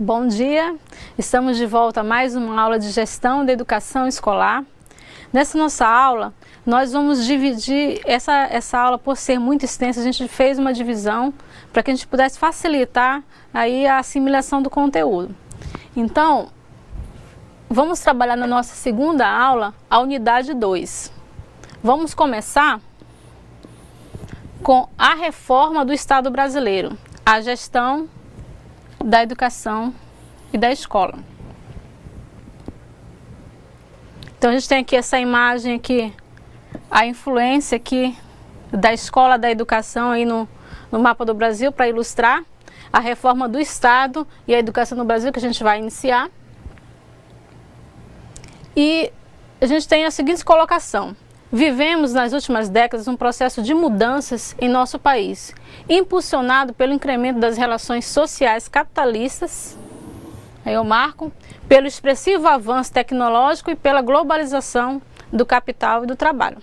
Bom dia, estamos de volta a mais uma aula de gestão da educação escolar. Nessa nossa aula, nós vamos dividir essa aula, por ser muito extensa, a gente fez uma divisão para que a gente pudesse facilitar aí a assimilação do conteúdo. Então, vamos trabalhar na nossa segunda aula, a unidade 2. Vamos começar com a reforma do Estado brasileiro, a gestão da educação e da escola. Então a gente tem aqui essa imagem aqui, a influência aqui da escola, da educação aí no mapa do Brasil, para ilustrar a reforma do Estado e a educação no Brasil que a gente vai iniciar. E a gente tem a seguinte colocação: vivemos nas últimas décadas um processo de mudanças em nosso país, impulsionado pelo incremento das relações sociais capitalistas, aí eu marco, pelo expressivo avanço tecnológico e pela globalização do capital e do trabalho.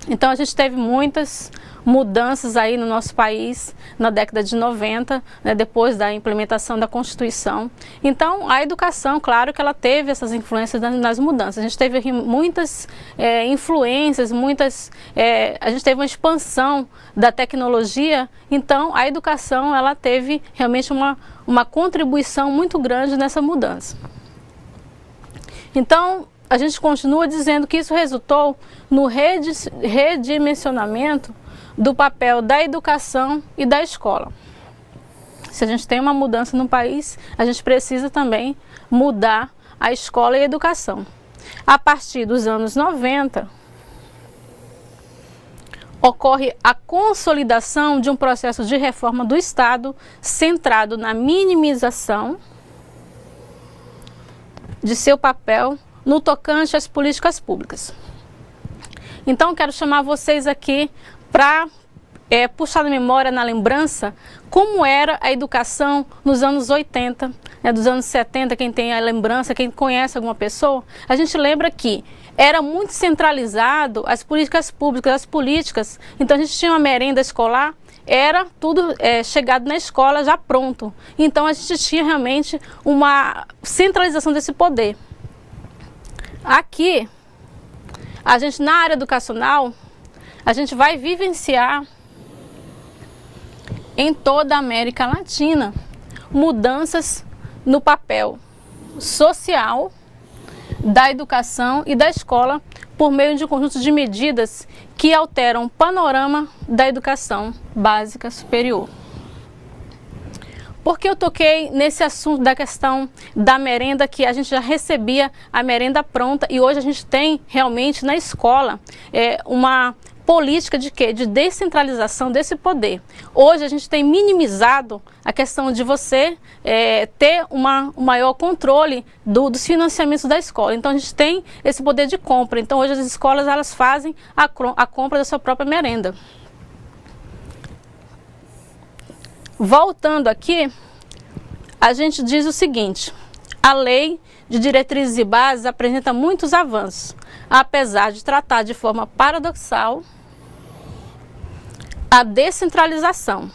Então a gente teve muitas mudanças aí no nosso país na década de 90, né, depois da implementação da Constituição. Então a educação, claro que ela teve essas influências nas mudanças. A gente teve aqui muitas influências, a gente teve uma expansão da tecnologia. Então a educação, ela teve realmente uma contribuição muito grande nessa mudança. Então a gente continua dizendo que isso resultou no redimensionamento do papel da educação e da escola. Se a gente tem uma mudança no país, a gente precisa também mudar a escola e a educação. A partir dos anos 90, ocorre a consolidação de um processo de reforma do Estado centrado na minimização de seu papel no tocante às políticas públicas. Então, quero chamar vocês aqui para puxar na memória, na lembrança, como era a educação nos anos 80, dos anos 70, quem tem a lembrança, quem conhece alguma pessoa, a gente lembra que era muito centralizado as políticas públicas, as políticas. Então a gente tinha uma merenda escolar, era tudo chegado na escola já pronto. Então a gente tinha realmente uma centralização desse poder. Aqui, a gente na área educacional, a gente vai vivenciar em toda a América Latina mudanças no papel social da educação e da escola por meio de um conjunto de medidas que alteram o panorama da educação básica superior. Porque eu toquei nesse assunto da questão da merenda, que a gente já recebia a merenda pronta e hoje a gente tem realmente na escola uma política de quê? De descentralização desse poder. Hoje a gente tem minimizado a questão de você ter um maior controle dos financiamentos da escola. Então a gente tem esse poder de compra. Então hoje as escolas, elas fazem a compra da sua própria merenda. Voltando aqui, a gente diz o seguinte: a Lei de Diretrizes e Bases apresenta muitos avanços, apesar de tratar de forma paradoxal a descentralização,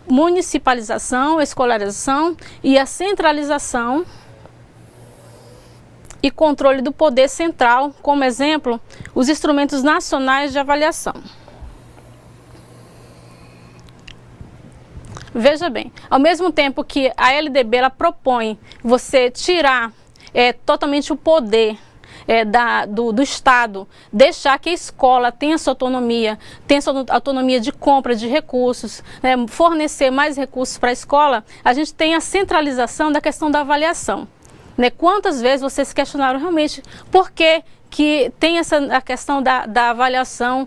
municipalização, escolarização e a centralização e controle do poder central, como exemplo, os instrumentos nacionais de avaliação. Veja bem, ao mesmo tempo que a LDB ela propõe você tirar totalmente o poder do Estado, deixar que a escola tenha sua autonomia de compra de recursos, fornecer mais recursos para a escola, a gente tem a centralização da questão da avaliação. Quantas vezes vocês se questionaram realmente por que tem a questão da avaliação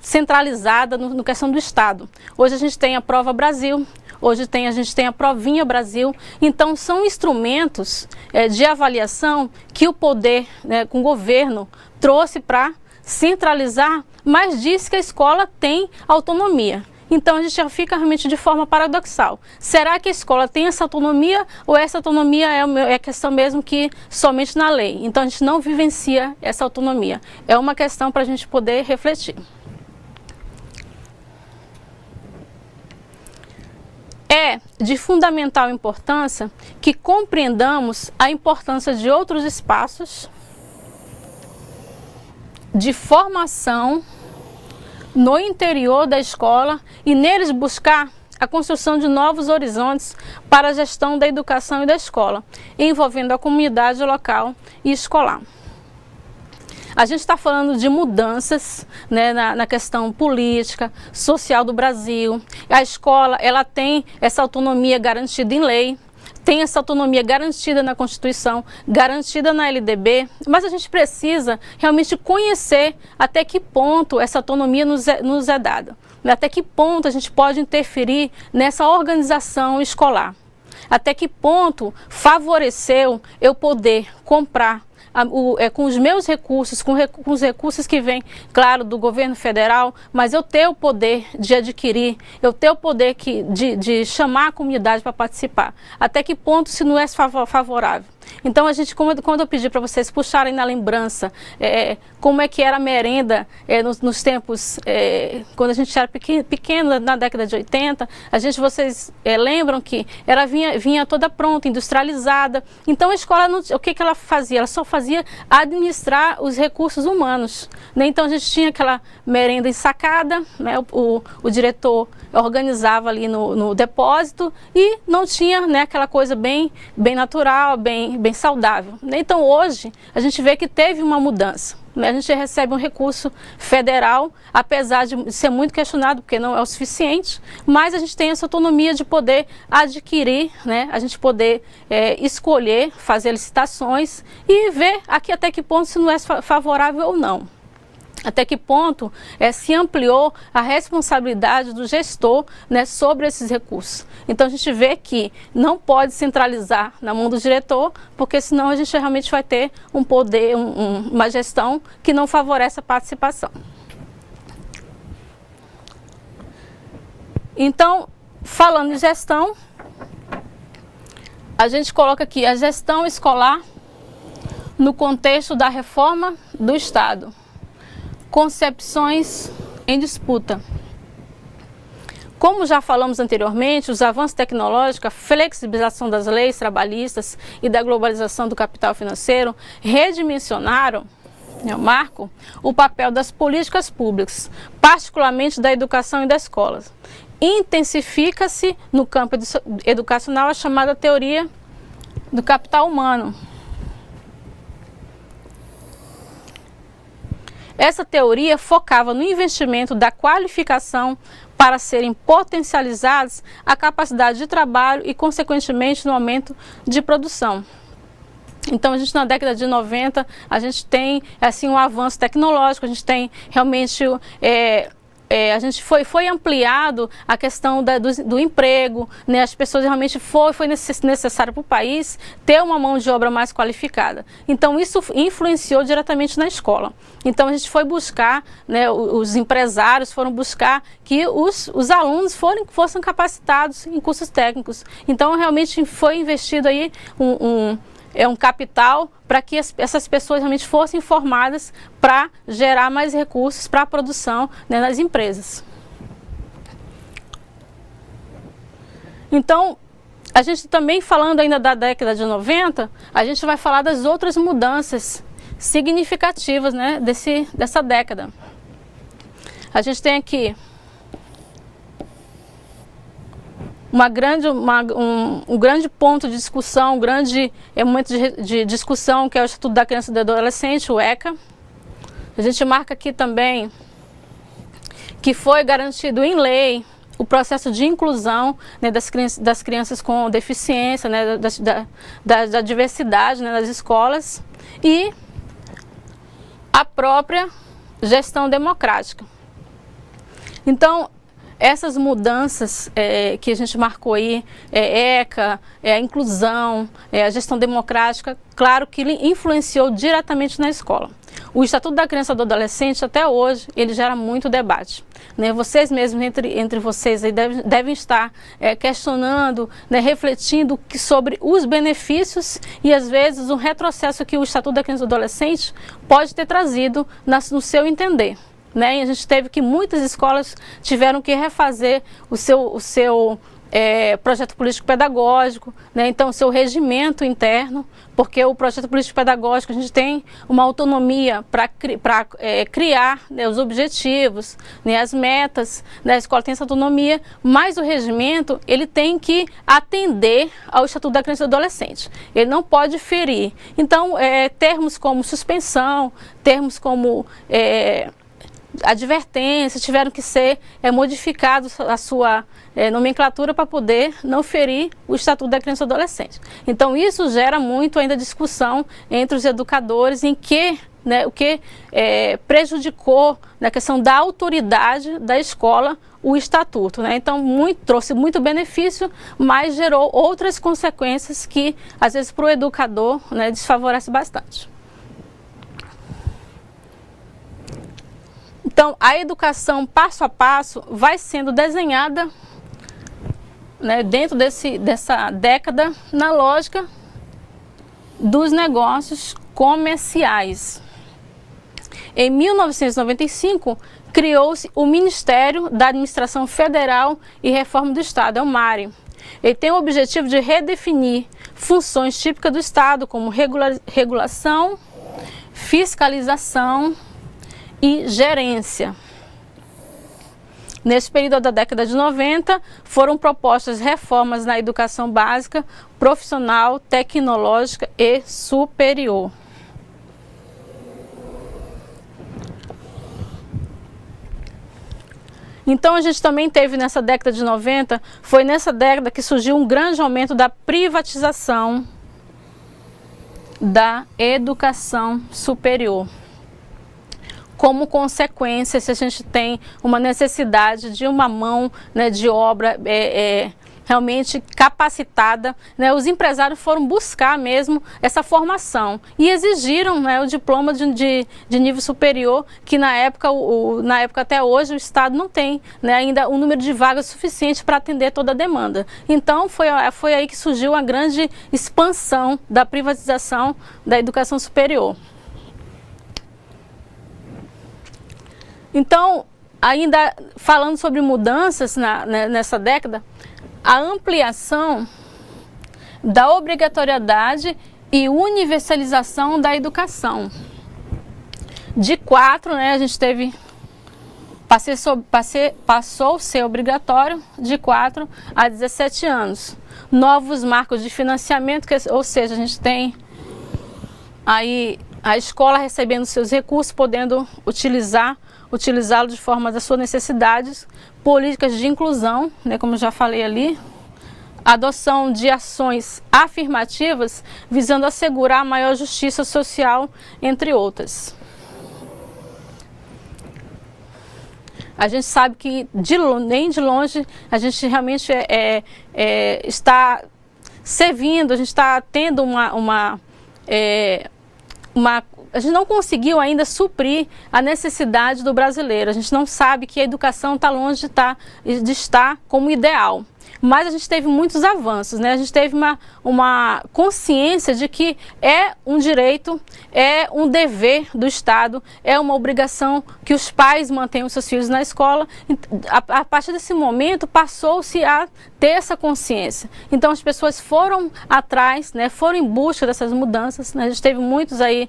centralizada no questão do Estado? Hoje a gente tem a Prova Brasil, hoje a gente tem a Provinha Brasil. Então são instrumentos de avaliação que o poder, com o governo, trouxe para centralizar, mas diz que a escola tem autonomia. Então a gente já fica realmente de forma paradoxal. Será que a escola tem essa autonomia ou essa autonomia é questão mesmo que somente na lei? Então a gente não vivencia essa autonomia. É uma questão para a gente poder refletir. é de fundamental importância que compreendamos a importância de outros espaços de formação no interior da escola e neles buscar a construção de novos horizontes para a gestão da educação e da escola, envolvendo a comunidade local e escolar. A gente está falando de mudanças, né, na questão política, social do Brasil. A escola, ela tem essa autonomia garantida em lei, tem essa autonomia garantida na Constituição, garantida na LDB, mas a gente precisa realmente conhecer até que ponto essa autonomia nos é dada, até que ponto a gente pode interferir nessa organização escolar, até que ponto favoreceu eu poder comprar com os meus recursos, com os recursos que vêm, claro, do governo federal, mas eu ter o poder de adquirir, eu ter o poder de chamar a comunidade para participar. Até que ponto se não é favorável? Então, a gente, quando eu pedi para vocês puxarem na lembrança como é que era a merenda nos tempos, quando a gente era pequeno, na década de 80, vocês lembram que vinha toda pronta, industrializada. Então, a escola, o que ela fazia? Ela só fazia administrar os recursos humanos, né? Então, a gente tinha aquela merenda ensacada, né? O diretor organizava ali no depósito e não tinha, né, aquela coisa bem natural, bem saudável. Então, hoje, a gente vê que teve uma mudança. A gente recebe um recurso federal, apesar de ser muito questionado, porque não é o suficiente, mas a gente tem essa autonomia de poder adquirir, né? A gente poder escolher, fazer licitações e ver aqui até que ponto se não é favorável ou não. Até que ponto se ampliou a responsabilidade do gestor, né, sobre esses recursos. Então, a gente vê que não pode centralizar na mão do diretor, porque senão a gente realmente vai ter um poder, uma gestão que não favorece a participação. Então, falando em gestão, a gente coloca aqui a gestão escolar no contexto da reforma do Estado. Concepções em disputa. Como já falamos anteriormente, os avanços tecnológicos, a flexibilização das leis trabalhistas e da globalização do capital financeiro redimensionaram, Marco, o papel das políticas públicas, particularmente da educação e das escolas. Intensifica-se no campo educacional a chamada teoria do capital humano. Essa teoria focava no investimento da qualificação para serem potencializadas a capacidade de trabalho e, consequentemente, no aumento de produção. Então, a gente na década de 90, a gente tem assim um avanço tecnológico, a gente tem realmente a gente foi ampliado a questão do emprego, né? As pessoas realmente foi necessário para o país ter uma mão de obra mais qualificada. Então, isso influenciou diretamente na escola. Então, a gente foi buscar, né, os empresários foram buscar que os alunos fossem capacitados em cursos técnicos. Então, realmente foi investido aí um capital para que essas pessoas realmente fossem formadas para gerar mais recursos para a produção, né, nas empresas. Então, a gente também falando ainda da década de 90, a gente vai falar das outras mudanças significativas, né, dessa década. A gente tem aqui um grande ponto de discussão, um grande momento de discussão, que é o Estatuto da Criança e do Adolescente, o ECA. A gente marca aqui também que foi garantido em lei o processo de inclusão, né, das crianças com deficiência, né, da diversidade, né, nas escolas, e a própria gestão democrática. Então, essas mudanças que a gente marcou aí, ECA, a inclusão, a gestão democrática, claro que ele influenciou diretamente na escola. O Estatuto da Criança e do Adolescente, até hoje, ele gera muito debate, né? Vocês mesmos, entre vocês, aí devem estar questionando, né, refletindo sobre os benefícios e, às vezes, um retrocesso que o Estatuto da Criança e do Adolescente pode ter trazido no seu entender. Né? E a gente teve que muitas escolas tiveram que refazer o seu projeto político-pedagógico, né? Então seu regimento interno, porque o projeto político-pedagógico a gente tem uma autonomia para criar, né, os objetivos, né, as metas, né, a escola tem essa autonomia, mas o regimento ele tem que atender ao Estatuto da Criança e do Adolescente, ele não pode ferir. Então termos como suspensão, termos como advertência tiveram que ser modificados a sua nomenclatura para poder não ferir o Estatuto da Criança e do Adolescente. Então isso gera muito ainda discussão entre os educadores em que, né, o que prejudicou na questão da autoridade da escola o Estatuto, né? Então trouxe muito benefício, mas gerou outras consequências que às vezes para o educador, né, desfavorece bastante. Então, a educação passo a passo vai sendo desenhada, né, dentro dessa década na lógica dos negócios comerciais. Em 1995, criou-se o Ministério da Administração Federal e Reforma do Estado, é o MARE. Ele tem o objetivo de redefinir funções típicas do Estado, como regulação, fiscalização e gerência. Nesse período da década de 90, foram propostas reformas na educação básica, profissional, tecnológica e superior. Então a gente também teve nessa década de 90, foi nessa década que surgiu um grande aumento da privatização da educação superior. Como consequência, se a gente tem uma necessidade de uma mão, né, de obra realmente capacitada, né, os empresários foram buscar mesmo essa formação e exigiram, né, o diploma de nível superior, que na época até hoje o Estado não tem, né, ainda um número de vagas suficiente para atender toda a demanda. Então foi aí que surgiu a grande expansão da privatização da educação superior. Então, ainda falando sobre mudanças nessa década, a ampliação da obrigatoriedade e universalização da educação. De 4, né, a gente teve, passou a ser obrigatório de 4 a 17 anos. Novos marcos de financiamento, ou seja, a gente tem aí a escola recebendo seus recursos, podendo utilizá-lo de forma das suas necessidades, políticas de inclusão, né, como eu já falei ali, adoção de ações afirmativas visando assegurar maior justiça social, entre outras. A gente sabe que nem de longe a gente realmente está servindo, a gente está tendo a gente não conseguiu ainda suprir a necessidade do brasileiro. A gente não sabe que a educação está longe de estar como ideal. Mas a gente teve muitos avanços, né? A gente teve uma consciência de que é um direito, é um dever do Estado, é uma obrigação que os pais mantenham seus filhos na escola. A partir desse momento passou-se a ter essa consciência. Então as pessoas foram atrás, né? Foram em busca dessas mudanças, né? A gente teve muitos aí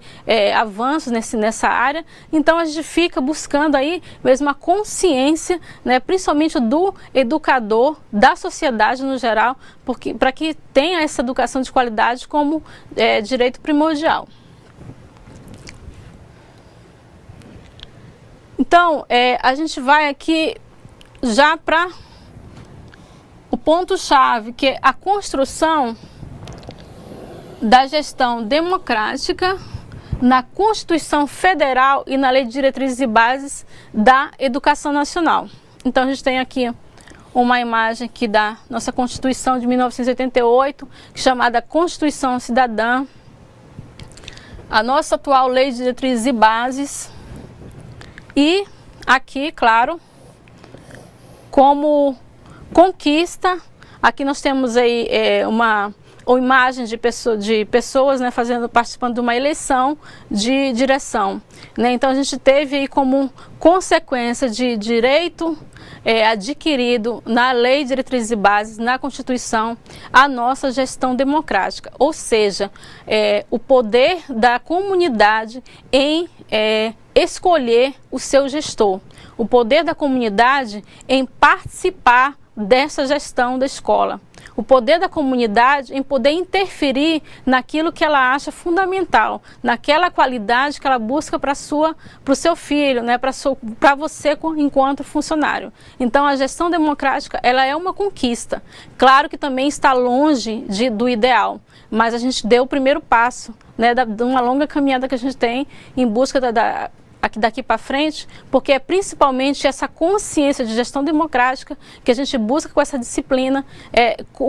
avanços nessa área. Então a gente fica buscando aí mesmo a consciência, né? Principalmente do educador, da sociedade no geral, para que tenha essa educação de qualidade como direito primordial. Então, a gente vai aqui já para o ponto-chave, que é a construção da gestão democrática na Constituição Federal e na Lei de Diretrizes e Bases da Educação Nacional. Então, a gente tem aqui uma imagem aqui da nossa Constituição de 1988, chamada Constituição Cidadã, a nossa atual Lei de Diretrizes e Bases, e aqui, claro, como conquista, aqui nós temos aí ou imagens de pessoas, né, participando de uma eleição de direção, né? Então a gente teve aí como consequência de direito adquirido na Lei de Diretrizes e Bases, na Constituição, a nossa gestão democrática, ou seja, o poder da comunidade em escolher o seu gestor, o poder da comunidade em participar dessa gestão da escola, o poder da comunidade em poder interferir naquilo que ela acha fundamental, naquela qualidade que ela busca para o seu filho, né, para você enquanto funcionário. Então a gestão democrática, ela é uma conquista. Claro que também está longe do ideal, mas a gente deu o primeiro passo, né, de uma longa caminhada que a gente tem em busca daqui para frente, porque é principalmente essa consciência de gestão democrática que a gente busca com essa disciplina,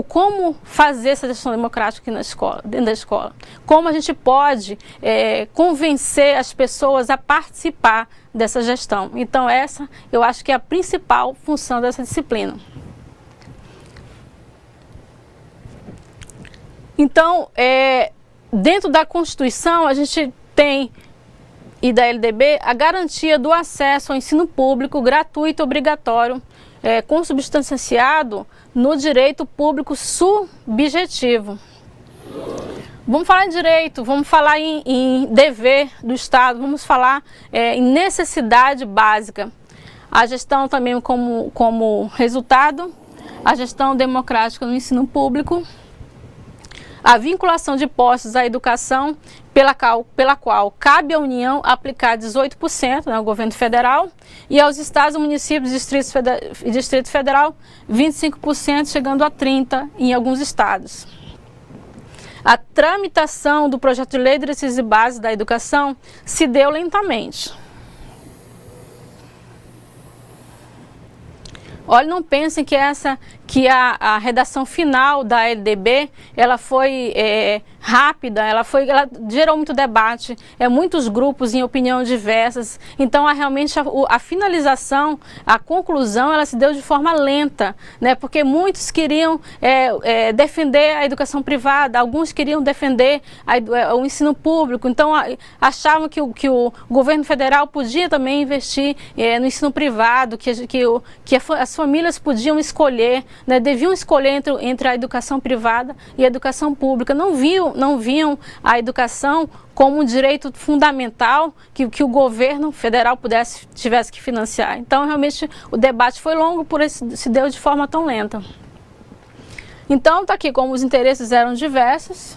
como fazer essa gestão democrática aqui na escola, dentro da escola. Como a gente pode convencer as pessoas a participar dessa gestão. Então essa, eu acho que é a principal função dessa disciplina. Então, dentro da Constituição, a gente tem e da LDB a garantia do acesso ao ensino público gratuito e obrigatório, consubstanciado no direito público subjetivo. Vamos falar em direito, vamos falar em dever do Estado, vamos falar em necessidade básica. A gestão também como resultado, a gestão democrática no ensino público, a vinculação de postos à educação, pela qual cabe à União aplicar 18%, né, ao governo federal, e aos estados, municípios e Distrito Federal 25%, chegando a 30% em alguns estados. A tramitação do projeto de lei de diretrizes e bases da educação se deu lentamente. Olha, não pensem que a redação final da LDB, ela foi rápida, ela gerou muito debate, muitos grupos em opinião diversas. Então, realmente a finalização, a conclusão, ela se deu de forma lenta, né? Porque muitos queriam defender a educação privada, alguns queriam defender o ensino público. Então, achavam que o governo federal podia também investir no ensino privado, que as famílias podiam escolher, né, deviam escolher entre a educação privada e a educação pública. Não viam a educação como um direito fundamental que o governo federal tivesse que financiar. Então, realmente, o debate foi longo, por isso se deu de forma tão lenta. Então, está aqui como os interesses eram diversos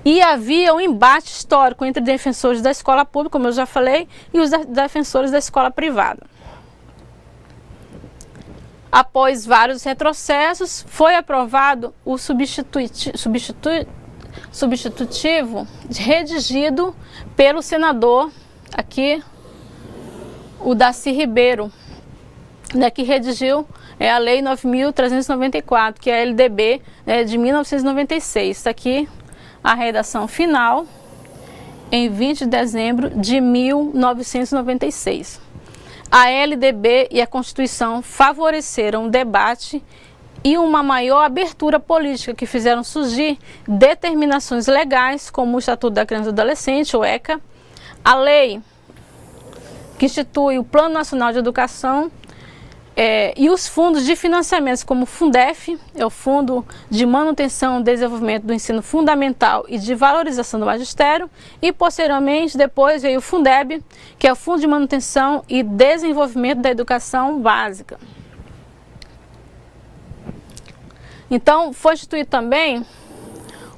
e havia um embate histórico entre defensores da escola pública, como eu já falei, e os defensores da escola privada. Após vários retrocessos, foi aprovado o substitutivo redigido pelo senador, aqui, o Darcy Ribeiro, né, que redigiu a Lei 9.394, que é a LDB de 1996. Está aqui a redação final, em 20 de dezembro de 1996. A LDB e a Constituição favoreceram o debate e uma maior abertura política, que fizeram surgir determinações legais, como o Estatuto da Criança e do Adolescente, o ECA, a lei que institui o Plano Nacional de Educação, e os fundos de financiamento, como o Fundef, o Fundo de Manutenção e Desenvolvimento do Ensino Fundamental e de Valorização do Magistério, e posteriormente, depois veio o Fundeb, que é o Fundo de Manutenção e Desenvolvimento da Educação Básica. Então, foi instituído também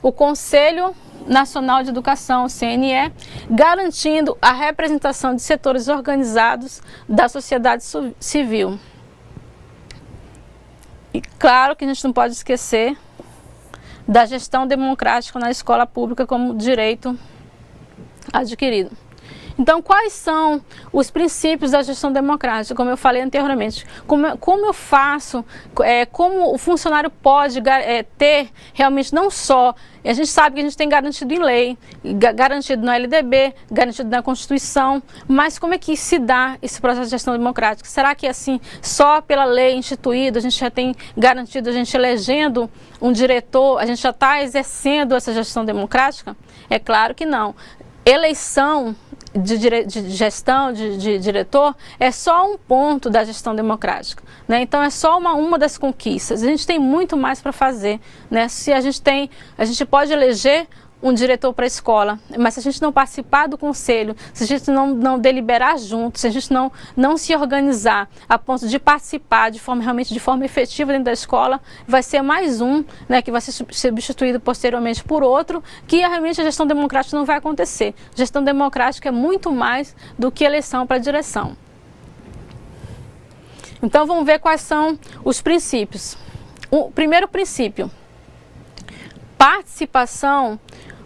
o Conselho Nacional de Educação, o CNE, garantindo a representação de setores organizados da sociedade civil. E claro que a gente não pode esquecer da gestão democrática na escola pública como direito adquirido. Então, quais são os princípios da gestão democrática? Como eu falei anteriormente, como eu faço, como o funcionário pode ter realmente não só, a gente sabe que a gente tem garantido em lei, garantido na LDB, garantido na Constituição, mas como é que se dá esse processo de gestão democrática? Será que assim, só pela lei instituída, a gente já tem garantido, a gente elegendo um diretor, a gente já está exercendo essa gestão democrática? É claro que não. Eleição de gestão, de diretor, é só um ponto da gestão democrática, né? Então é só uma das conquistas. A gente tem muito mais para fazer, né? Se a gente pode eleger um diretor para a escola, mas se a gente não participar do conselho, se a gente não deliberar junto, se a gente não se organizar a ponto de participar realmente de forma efetiva dentro da escola, vai ser mais um, né, que vai ser substituído posteriormente por outro, que realmente a gestão democrática não vai acontecer. Gestão democrática é muito mais do que eleição para direção. Então vamos ver quais são os princípios. O primeiro princípio: participação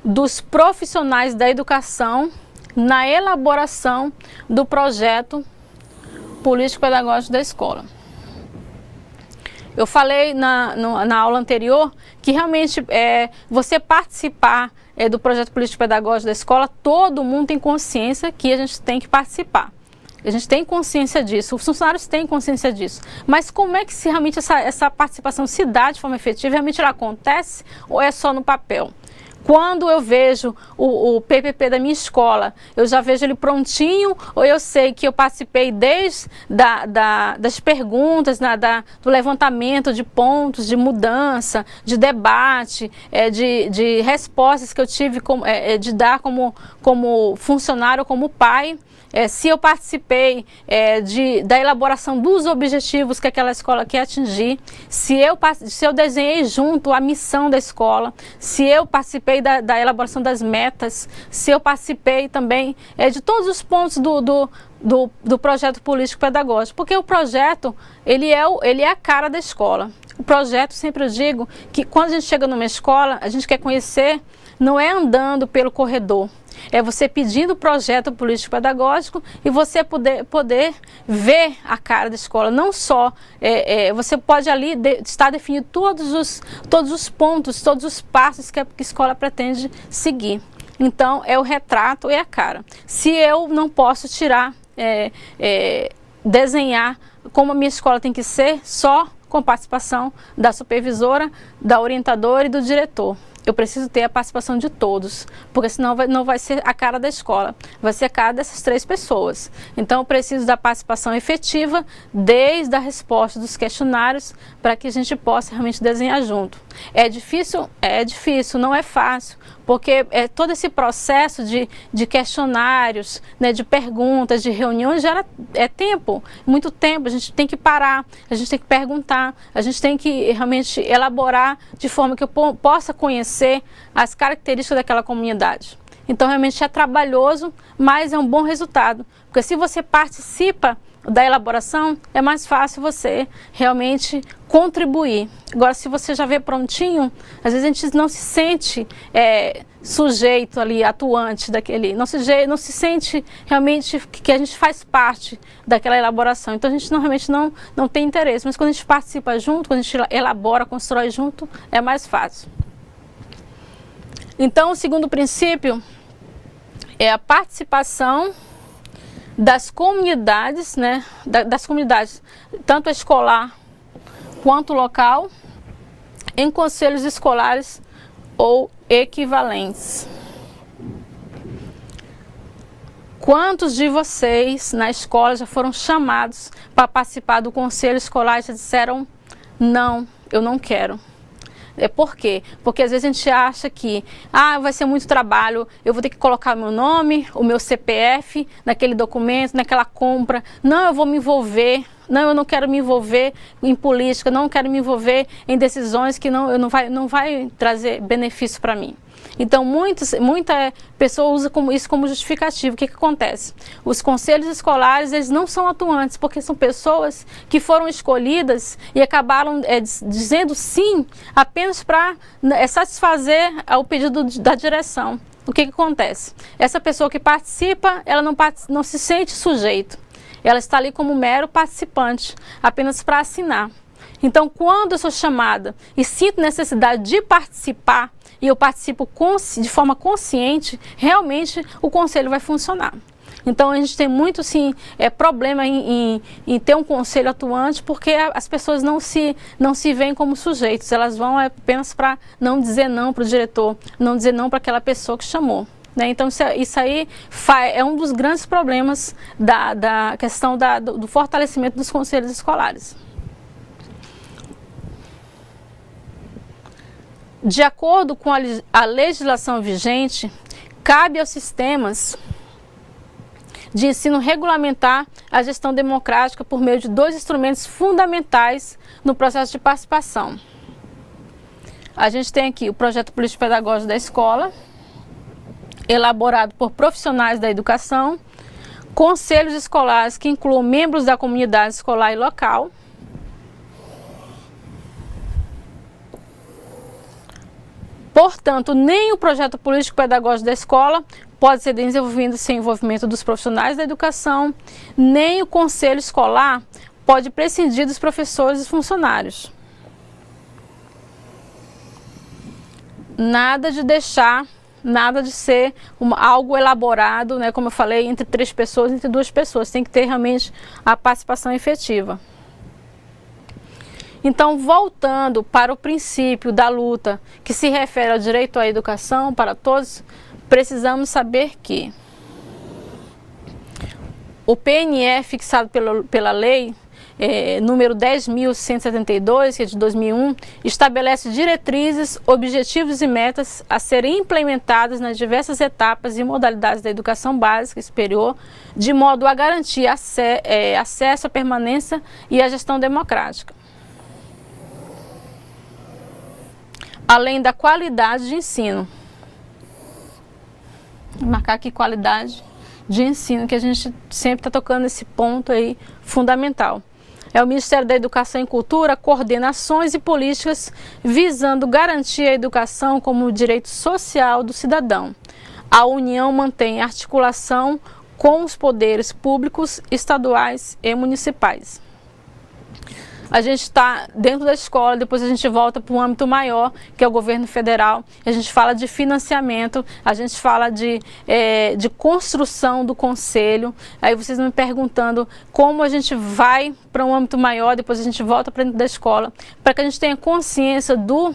dos profissionais da educação na elaboração do projeto político-pedagógico da escola. Eu falei na aula anterior que realmente você participar do projeto político-pedagógico da escola, todo mundo tem consciência que a gente tem que participar. A gente tem consciência disso, os funcionários têm consciência disso. Mas como é que realmente essa participação se dá de forma efetiva? Realmente ela acontece ou é só no papel? Quando eu vejo o PPP da minha escola, eu já vejo ele prontinho, ou eu sei que eu participei desde das perguntas, do levantamento de pontos, de mudança, de debate, de respostas que eu tive de dar como funcionário, como pai. Se eu participei da elaboração dos objetivos que aquela escola quer atingir, se eu desenhei junto a missão da escola, se eu participei da elaboração das metas, se eu participei também de todos os pontos do projeto político-pedagógico, porque o projeto ele é a cara da escola. O projeto, sempre eu digo que quando a gente chega numa escola, a gente quer conhecer, não é andando pelo corredor, é você pedindo o projeto político-pedagógico e você poder ver a cara da escola. Não só, você pode ali estar definindo todos os pontos, todos os passos que a escola pretende seguir. Então, é o retrato e a cara. Se eu não posso desenhar como a minha escola tem que ser, só com participação da supervisora, da orientadora e do diretor. Eu preciso ter a participação de todos, porque senão não vai ser a cara da escola, vai ser a cara dessas 3 pessoas. Então eu preciso da participação efetiva desde a resposta dos questionários para que a gente possa realmente desenhar junto. É difícil? É difícil, não é fácil, porque todo esse processo de questionários, né, de perguntas, de reuniões, gera tempo, muito tempo. A gente tem que parar, a gente tem que perguntar, a gente tem que realmente elaborar de forma que eu possa conhecer as características daquela comunidade. Então realmente é trabalhoso, mas é um bom resultado, porque se você participa da elaboração, é mais fácil você realmente contribuir. Agora, se você já vê prontinho, às vezes a gente não se sente sujeito ali, atuante daquele, não se sente realmente que a gente faz parte daquela elaboração. Então a gente realmente não tem interesse, mas quando a gente participa junto, quando a gente elabora, constrói junto, é mais fácil. Então, o segundo princípio é a participação das comunidades, né, das comunidades, tanto escolar quanto local, em conselhos escolares ou equivalentes. Quantos de vocês na escola já foram chamados para participar do conselho escolar e já disseram, não, eu não quero? Por quê? Porque às vezes a gente acha que vai ser muito trabalho, eu vou ter que colocar meu nome, o meu CPF naquele documento, naquela compra. Não, eu vou me envolver. Não, eu não quero me envolver em política, não quero me envolver em decisões que não vai trazer benefício para mim. Então, muita pessoa usa isso como justificativo. O que acontece? Os conselhos escolares, eles não são atuantes, porque são pessoas que foram escolhidas e acabaram dizendo sim apenas para satisfazer o pedido da direção. o que acontece? Essa pessoa que participa, ela não se sente sujeito. Ela está ali como mero participante, apenas para assinar. Então, quando eu sou chamada e sinto necessidade de participar, e eu participo de forma consciente, realmente o conselho vai funcionar. Então, a gente tem muito, sim, problema em ter um conselho atuante, porque as pessoas não se veem como sujeitos. Elas vão apenas para não dizer não para o diretor, não dizer não para aquela pessoa que chamou. Né? Então, isso aí é um dos grandes problemas da questão do fortalecimento dos conselhos escolares. De acordo com a legislação vigente, cabe aos sistemas de ensino regulamentar a gestão democrática por meio de 2 instrumentos fundamentais no processo de participação. A gente tem aqui o projeto político-pedagógico da escola, elaborado por profissionais da educação, conselhos escolares que incluam membros da comunidade escolar e local, portanto, nem o projeto político-pedagógico da escola pode ser desenvolvido sem envolvimento dos profissionais da educação, nem o conselho escolar pode prescindir dos professores e funcionários. Nada de ser algo elaborado, né, como eu falei, entre 3 pessoas, entre 2 pessoas. Tem que ter realmente a participação efetiva. Então, voltando para o princípio da luta que se refere ao direito à educação para todos, precisamos saber que o PNE, fixado pela lei número 10.172, que é de 2001, estabelece diretrizes, objetivos e metas a serem implementadas nas diversas etapas e modalidades da educação básica e superior, de modo a garantir acesso à permanência e à gestão democrática, além da qualidade de ensino. Vou marcar aqui qualidade de ensino, que a gente sempre está tocando nesse ponto aí fundamental. É o Ministério da Educação e Cultura coordena ações e políticas visando garantir a educação como direito social do cidadão. A União mantém articulação com os poderes públicos, estaduais e municipais. A gente está dentro da escola, depois a gente volta para um âmbito maior, que é o governo federal. A gente fala de financiamento, a gente fala de construção do conselho. Aí vocês me perguntando como a gente vai para um âmbito maior, depois a gente volta para dentro da escola, para que a gente tenha consciência do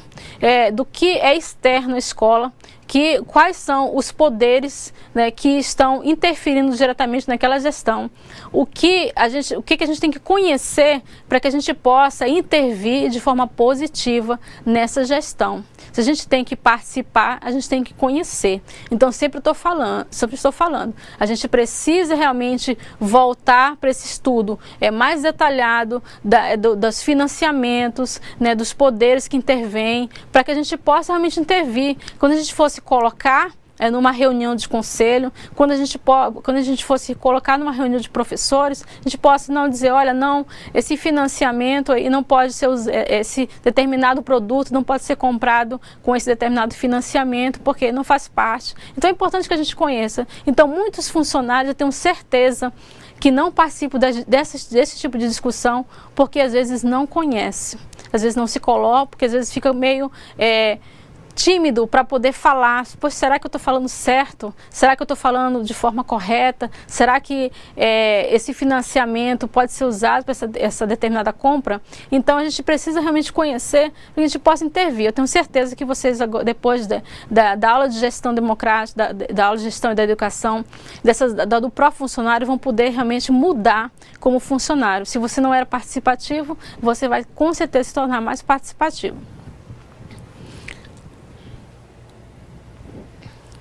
que é externo à escola, quais são os poderes, né, que estão interferindo diretamente naquela gestão. O que a gente tem que conhecer para que a gente possa intervir de forma positiva nessa gestão. Se a gente tem que participar, a gente tem que conhecer. Então, sempre estou falando, a gente precisa realmente voltar para esse estudo mais detalhado dos financiamentos, né, dos poderes que intervêm, para que a gente possa realmente intervir. Quando a gente fosse colocar numa reunião de conselho, quando a gente fosse colocar numa reunião de professores, a gente possa não dizer, olha, não, esse financiamento aí não pode ser, esse determinado produto não pode ser comprado com esse determinado financiamento, porque não faz parte. Então é importante que a gente conheça. Então muitos funcionários, eu tenho certeza, que não participam desse tipo de discussão, porque às vezes não conhecem, às vezes não se colocam, porque às vezes fica meio tímido para poder falar. Pois, será que eu estou falando certo? Será que eu estou falando de forma correta? Será que esse financiamento pode ser usado para essa determinada compra? Então a gente precisa realmente conhecer para que a gente possa intervir. Eu tenho certeza que vocês, depois da aula de gestão democrática, da aula de gestão e da educação, do pró-funcionário, vão poder realmente mudar como funcionário. Se você não era participativo, você vai com certeza se tornar mais participativo.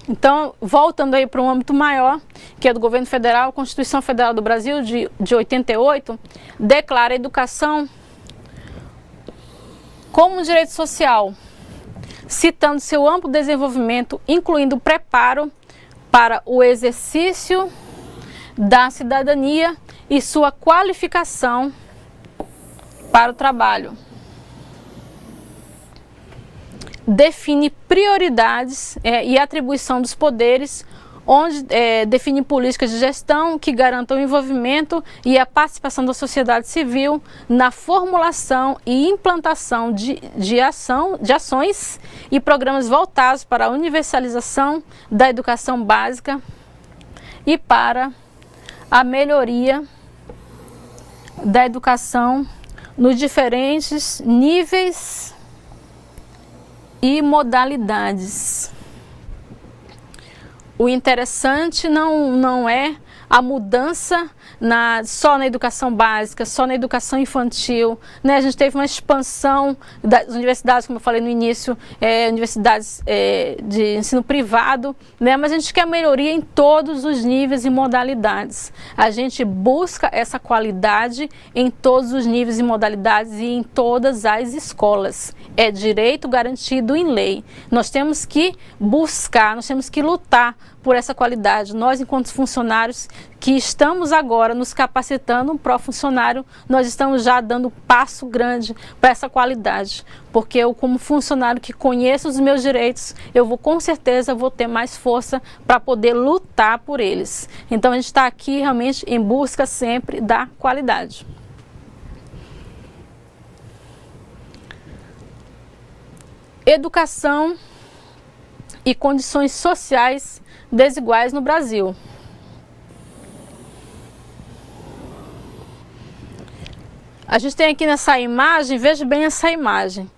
Então, voltando aí para um âmbito maior, que é do governo federal, a Constituição Federal do Brasil, de 88, declara a educação como um direito social, citando seu amplo desenvolvimento, incluindo o preparo para o exercício da cidadania e sua qualificação para o trabalho. define prioridades e atribuição dos poderes, onde define políticas de gestão que garantam o envolvimento e a participação da sociedade civil na formulação e implantação de ações e programas voltados para a universalização da educação básica e para a melhoria da educação nos diferentes níveis e modalidades. O interessante não é a mudança só na educação básica, só na educação infantil, né? A gente teve uma expansão das universidades, como eu falei no início, universidades de ensino privado, né? Mas a gente quer melhoria em todos os níveis e modalidades. A gente busca essa qualidade em todos os níveis e modalidades e em todas as escolas. É direito garantido em lei. Nós temos que buscar, nós temos que lutar por essa qualidade. Nós, enquanto funcionários que estamos agora nos capacitando para o funcionário, nós estamos já dando um passo grande para essa qualidade, porque eu, como funcionário que conheço os meus direitos, com certeza vou ter mais força para poder lutar por eles. Então a gente está aqui realmente em busca sempre da qualidade. Educação e condições sociais desiguais no Brasil. A gente tem aqui nessa imagem, veja bem essa imagem.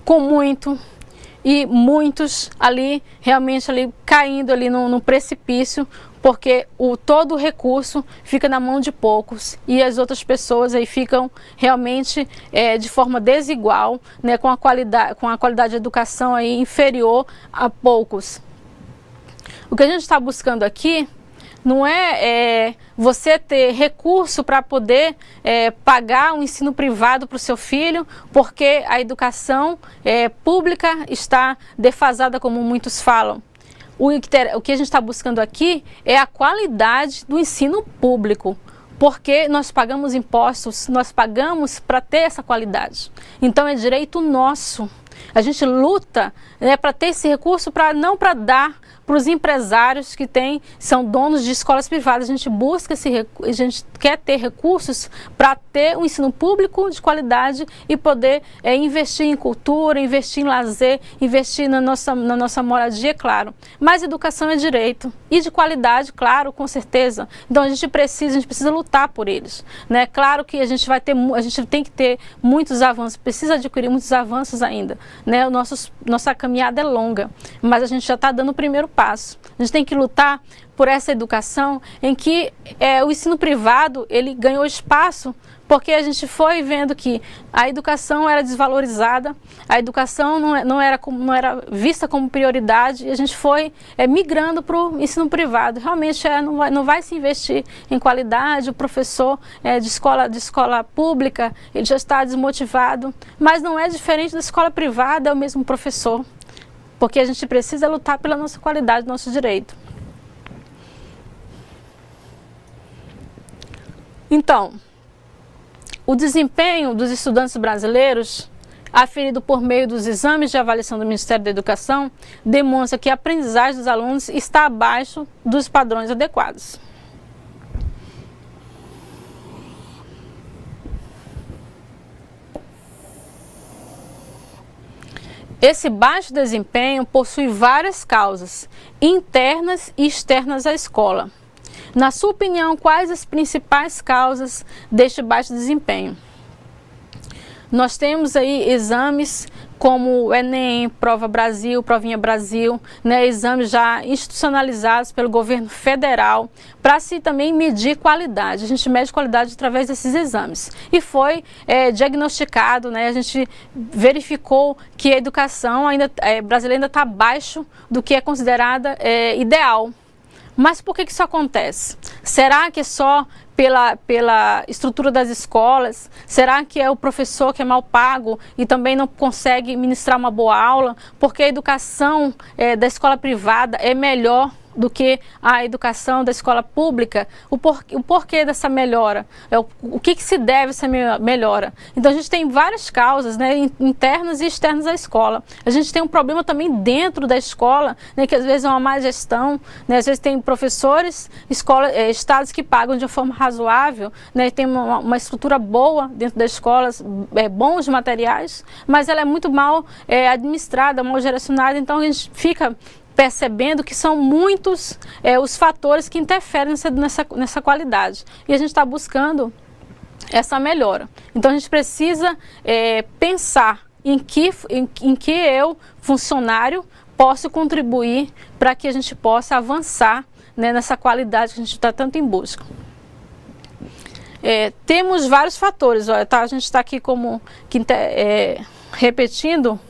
Com muito e muitos ali, realmente ali caindo ali no precipício, porque todo o recurso fica na mão de poucos e as outras pessoas aí ficam realmente de forma desigual, né, com a qualidade de educação aí inferior a poucos. O que a gente está buscando aqui não é você ter recurso para poder pagar um ensino privado para o seu filho, porque a educação pública está defasada, como muitos falam. O que a gente está buscando aqui é a qualidade do ensino público, porque nós pagamos impostos, nós pagamos para ter essa qualidade. Então é direito nosso. A gente luta para ter esse recurso, não para dar para os empresários que são donos de escolas privadas. A gente busca a gente quer ter recursos para ter um ensino público de qualidade e poder investir em cultura, investir em lazer, investir na nossa moradia, claro. Mas educação é direito e de qualidade, claro, com certeza. Então a gente precisa lutar por eles, né? Claro que a gente tem que ter muitos avanços, precisa adquirir muitos avanços ainda, né? Nossa caminhada é longa, mas a gente já está dando o primeiro passo. A gente tem que lutar por essa educação em que o ensino privado ele ganhou espaço, porque a gente foi vendo que a educação era desvalorizada, a educação não era vista como prioridade, e a gente foi migrando para o ensino privado. Realmente não vai se investir em qualidade. O professor de escola pública ele já está desmotivado, mas não é diferente da escola privada, é o mesmo professor, porque a gente precisa lutar pela nossa qualidade, nosso direito. Então, o desempenho dos estudantes brasileiros, aferido por meio dos exames de avaliação do Ministério da Educação, demonstra que a aprendizagem dos alunos está abaixo dos padrões adequados. Esse baixo desempenho possui várias causas, internas e externas à escola. Na sua opinião, quais as principais causas deste baixo desempenho? Nós temos aí exames como o Enem, Prova Brasil, Provinha Brasil, né, exames já institucionalizados pelo governo federal, para se também medir qualidade. A gente mede qualidade através desses exames. E foi diagnosticado, né, a gente verificou que a educação brasileira ainda está abaixo do que é considerada ideal. Mas por que isso acontece? Será que é só pela estrutura das escolas? Será que é o professor que é mal pago e também não consegue ministrar uma boa aula? Porque a educação da escola privada é melhor do que a educação da escola pública, o porquê dessa melhora, o que se deve essa melhora. Então a gente tem várias causas, né, internas e externas à escola. A gente tem um problema também dentro da escola, né, que às vezes é uma má gestão, né, às vezes tem professores, estados que pagam de forma razoável, né, tem uma estrutura boa dentro das escolas, bons materiais, mas ela é muito mal administrada, mal direcionada, então a gente fica percebendo que são muitos os fatores que interferem nessa qualidade. E a gente está buscando essa melhora. Então a gente precisa pensar em que eu, funcionário, posso contribuir para que a gente possa avançar, né, nessa qualidade que a gente está tanto em busca. Temos vários fatores, olha, tá? A gente está aqui repetindo,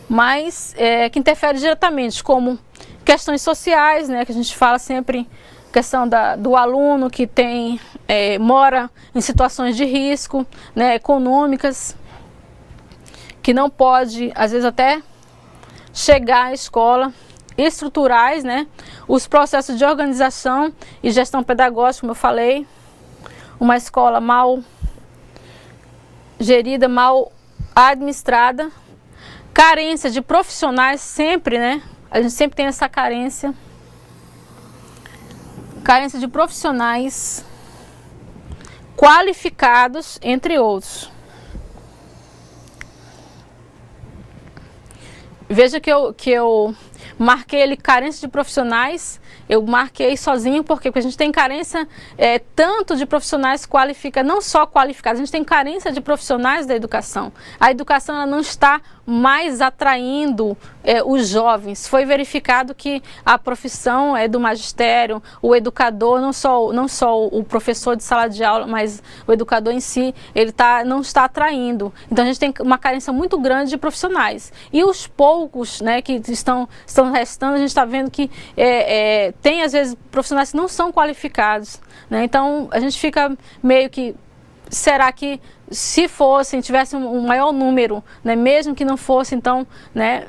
mas que interfere diretamente, como questões sociais, né, que a gente fala sempre, questão do aluno que mora em situações de risco, né, econômicas, que não pode, às vezes, até chegar à escola, estruturais, né, os processos de organização e gestão pedagógica, como eu falei, uma escola mal gerida, mal administrada, carência de profissionais sempre, né? A gente sempre tem essa carência de profissionais qualificados, entre outros. Veja que eu marquei ele carência de profissionais, eu marquei sozinho, porque a gente tem carência tanto de profissionais qualificados, não só qualificados, a gente tem carência de profissionais da educação. A educação ela não está mais atraindo os jovens. Foi verificado que a profissão do magistério, o educador, não só o professor de sala de aula, mas o educador em si, ele não está atraindo. Então a gente tem uma carência muito grande de profissionais. E os poucos, né, que estão restando, a gente está vendo que tem às vezes profissionais que não são qualificados, né? Então a gente fica meio que, será que se tivesse um maior número, né, mesmo que não fosse, então, né,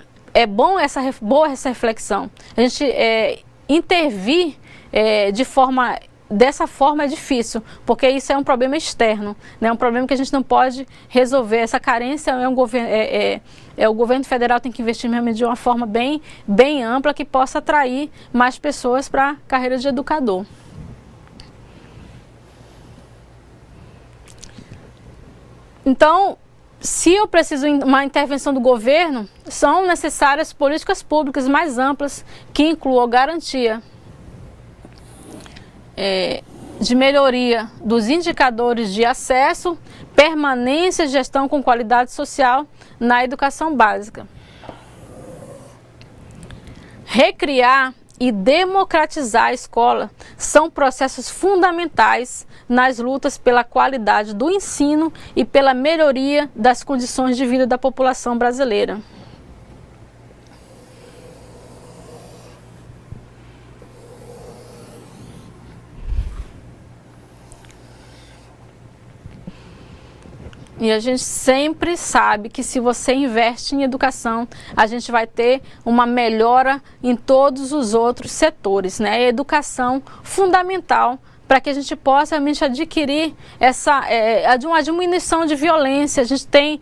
boa essa reflexão. A gente intervir dessa forma é difícil, porque isso é um problema externo, né? Um problema que a gente não pode resolver. Essa carência o governo federal tem que investir realmente de uma forma bem ampla, que possa atrair mais pessoas para a carreira de educador. Então, se eu preciso de uma intervenção do governo, são necessárias políticas públicas mais amplas, que incluam garantia de melhoria dos indicadores de acesso, permanência e gestão com qualidade social na educação básica. Recriar e democratizar a escola são processos fundamentais nas lutas pela qualidade do ensino e pela melhoria das condições de vida da população brasileira. E a gente sempre sabe que se você investe em educação, a gente vai ter uma melhora em todos os outros setores, né? A educação fundamental para que a gente possa realmente adquirir uma diminuição de violência. A gente tem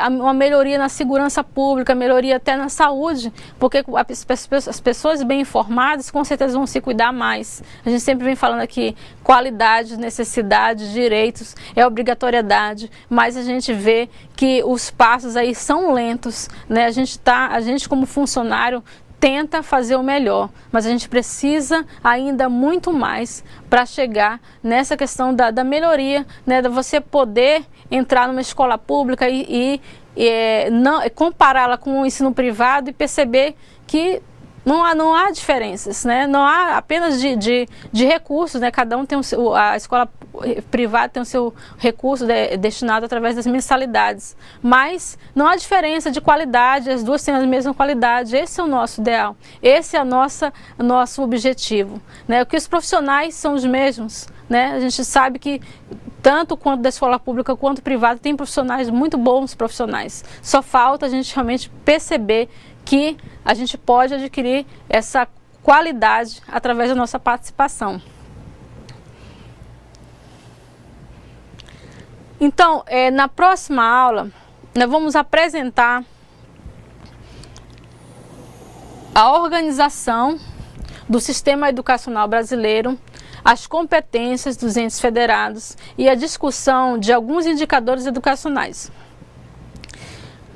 uma melhoria na segurança pública, melhoria até na saúde, porque as pessoas bem informadas com certeza vão se cuidar mais. A gente sempre vem falando aqui qualidade, necessidade, direitos, obrigatoriedade, mas a gente vê que os passos aí são lentos, né? A gente como funcionário tenta fazer o melhor, mas a gente precisa ainda muito mais para chegar nessa questão da melhoria, né, de você poder entrar numa escola pública e compará-la com o ensino privado e perceber que não há diferenças, né? Não há apenas de recursos, né? Cada um tem a escola privada tem o seu recurso destinado através das mensalidades, mas não há diferença de qualidade, as duas têm a mesma qualidade. Esse é o nosso ideal, esse é o nosso objetivo, né? Que os profissionais são os mesmos, né? A gente sabe que tanto quanto da escola pública quanto privada tem profissionais, muito bons profissionais, só falta a gente realmente perceber que a gente pode adquirir essa qualidade através da nossa participação. Então, na próxima aula, nós vamos apresentar a organização do sistema educacional brasileiro, as competências dos entes federados e a discussão de alguns indicadores educacionais.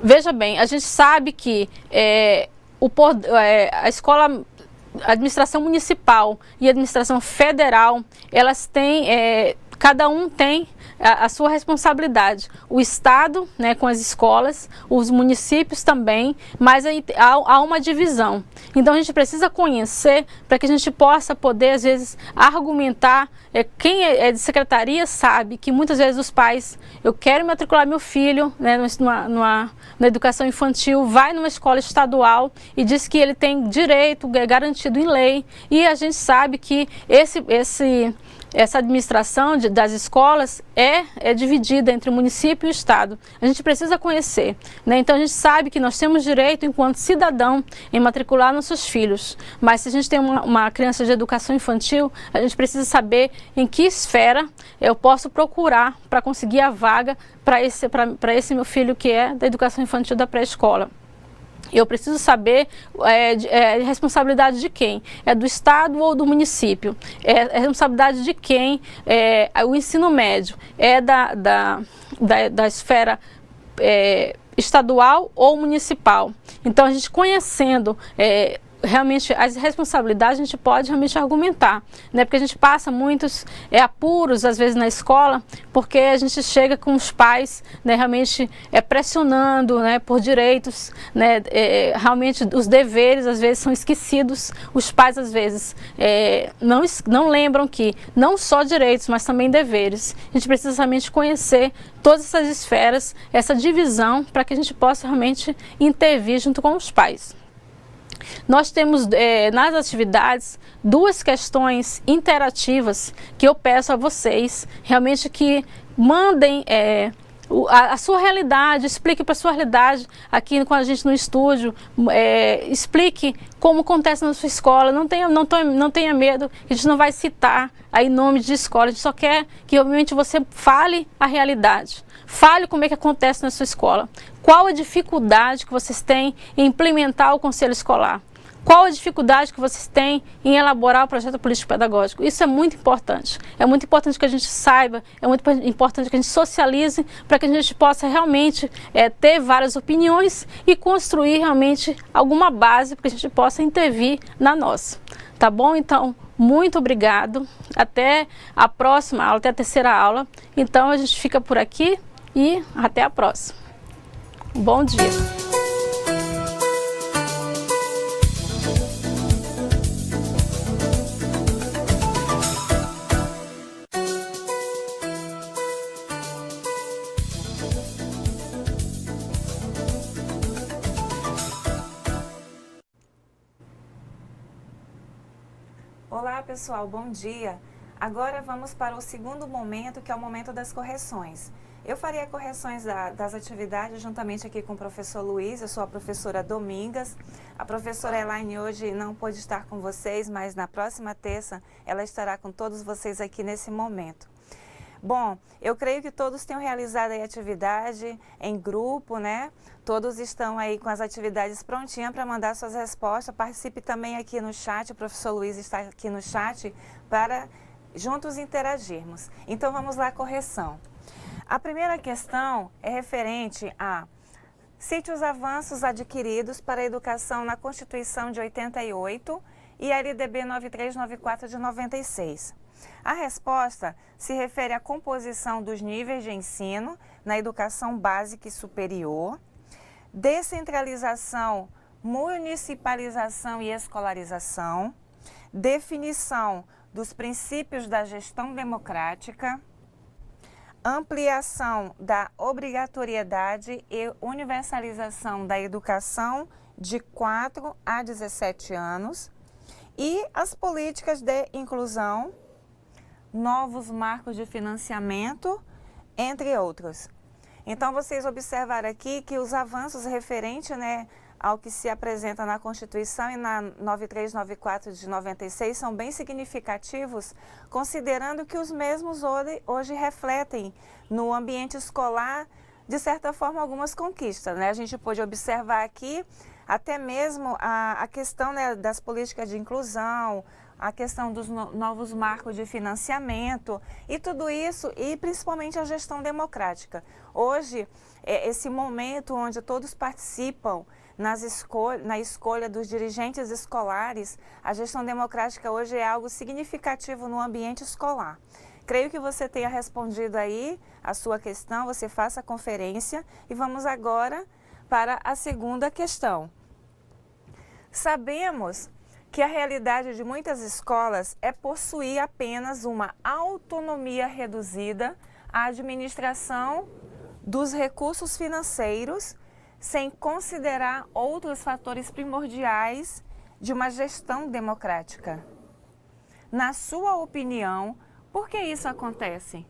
Veja bem, a gente sabe que a escola, a administração municipal e a administração federal, elas têm, cada um tem a sua responsabilidade. O Estado, né, com as escolas, os municípios também, mas aí há uma divisão. Então a gente precisa conhecer para que a gente possa poder, às vezes, argumentar. Quem é de secretaria sabe que muitas vezes os pais, eu quero matricular meu filho, né, na educação infantil, vai numa escola estadual e diz que ele tem direito garantido em lei, e a gente sabe que essa administração das escolas é dividida entre o município e o Estado. A gente precisa conhecer, né? Então a gente sabe que nós temos direito, enquanto cidadão, em matricular nossos filhos. Mas se a gente tem uma criança de educação infantil, a gente precisa saber em que esfera eu posso procurar para conseguir a vaga para esse meu filho que é da educação infantil da pré-escola. Eu preciso saber responsabilidade de quem? É do Estado ou do município? É responsabilidade de quem? O ensino médio é da esfera estadual ou municipal? Então, a gente conhecendo realmente as responsabilidades, a gente pode realmente argumentar, né? Porque a gente passa muitos apuros, às vezes, na escola, porque a gente chega com os pais, né, realmente pressionando, né, por direitos, né, realmente os deveres, às vezes, são esquecidos. Os pais, às vezes, não lembram que não só direitos, mas também deveres. A gente precisa realmente conhecer todas essas esferas, essa divisão, para que a gente possa realmente intervir junto com os pais. Nós temos nas atividades duas questões interativas que eu peço a vocês realmente que mandem a sua realidade, explique para a sua realidade aqui com a gente no estúdio, explique como acontece na sua escola, não tenha medo, a gente não vai citar aí nomes de escola, a gente só quer que realmente você fale a realidade. Fale como é que acontece na sua escola. Qual a dificuldade que vocês têm em implementar o conselho escolar? Qual a dificuldade que vocês têm em elaborar o projeto político-pedagógico? Isso é muito importante. É muito importante que a gente saiba, é muito importante que a gente socialize para que a gente possa realmente ter várias opiniões e construir realmente alguma base para que a gente possa intervir na nossa. Tá bom? Então, muito obrigado. Até a próxima aula, até a terceira aula. Então, a gente fica por aqui e até a próxima. Bom dia. Olá pessoal, bom dia! Agora vamos para o segundo momento, que é o momento das correções. Eu farei correções das atividades juntamente aqui com o professor Luiz, eu sou a professora Domingas. A professora Elaine hoje não pôde estar com vocês, mas na próxima terça ela estará com todos vocês aqui nesse momento. Bom, eu creio que todos tenham realizado a atividade em grupo, né? Todos estão aí com as atividades prontinhas para mandar suas respostas. Participe também aqui no chat, o professor Luiz está aqui no chat para juntos interagirmos. Então vamos lá, correção. A primeira questão é referente a: cite os avanços adquiridos para a educação na Constituição de 88 e a LDB 9394 de 96. A resposta se refere à composição dos níveis de ensino na educação básica e superior, descentralização, municipalização e escolarização, definição dos princípios da gestão democrática, ampliação da obrigatoriedade e universalização da educação de 4 a 17 anos e as políticas de inclusão, novos marcos de financiamento, entre outros. Então, vocês observaram aqui que os avanços referentes, né, ao que se apresenta na Constituição e na 9394 de 96 são bem significativos, considerando que os mesmos hoje refletem no ambiente escolar, de certa forma, algumas conquistas, né? A gente pôde observar aqui até mesmo a questão, né, das políticas de inclusão, a questão dos novos marcos de financiamento e tudo isso, e principalmente a gestão democrática. Hoje, esse momento onde todos participam na escolha dos dirigentes escolares, a gestão democrática hoje é algo significativo no ambiente escolar. Creio que você tenha respondido aí a sua questão, você faça a conferência e vamos agora para a segunda questão. Sabemos que a realidade de muitas escolas é possuir apenas uma autonomia reduzida à administração dos recursos financeiros, sem considerar outros fatores primordiais de uma gestão democrática. Na sua opinião, por que isso acontece?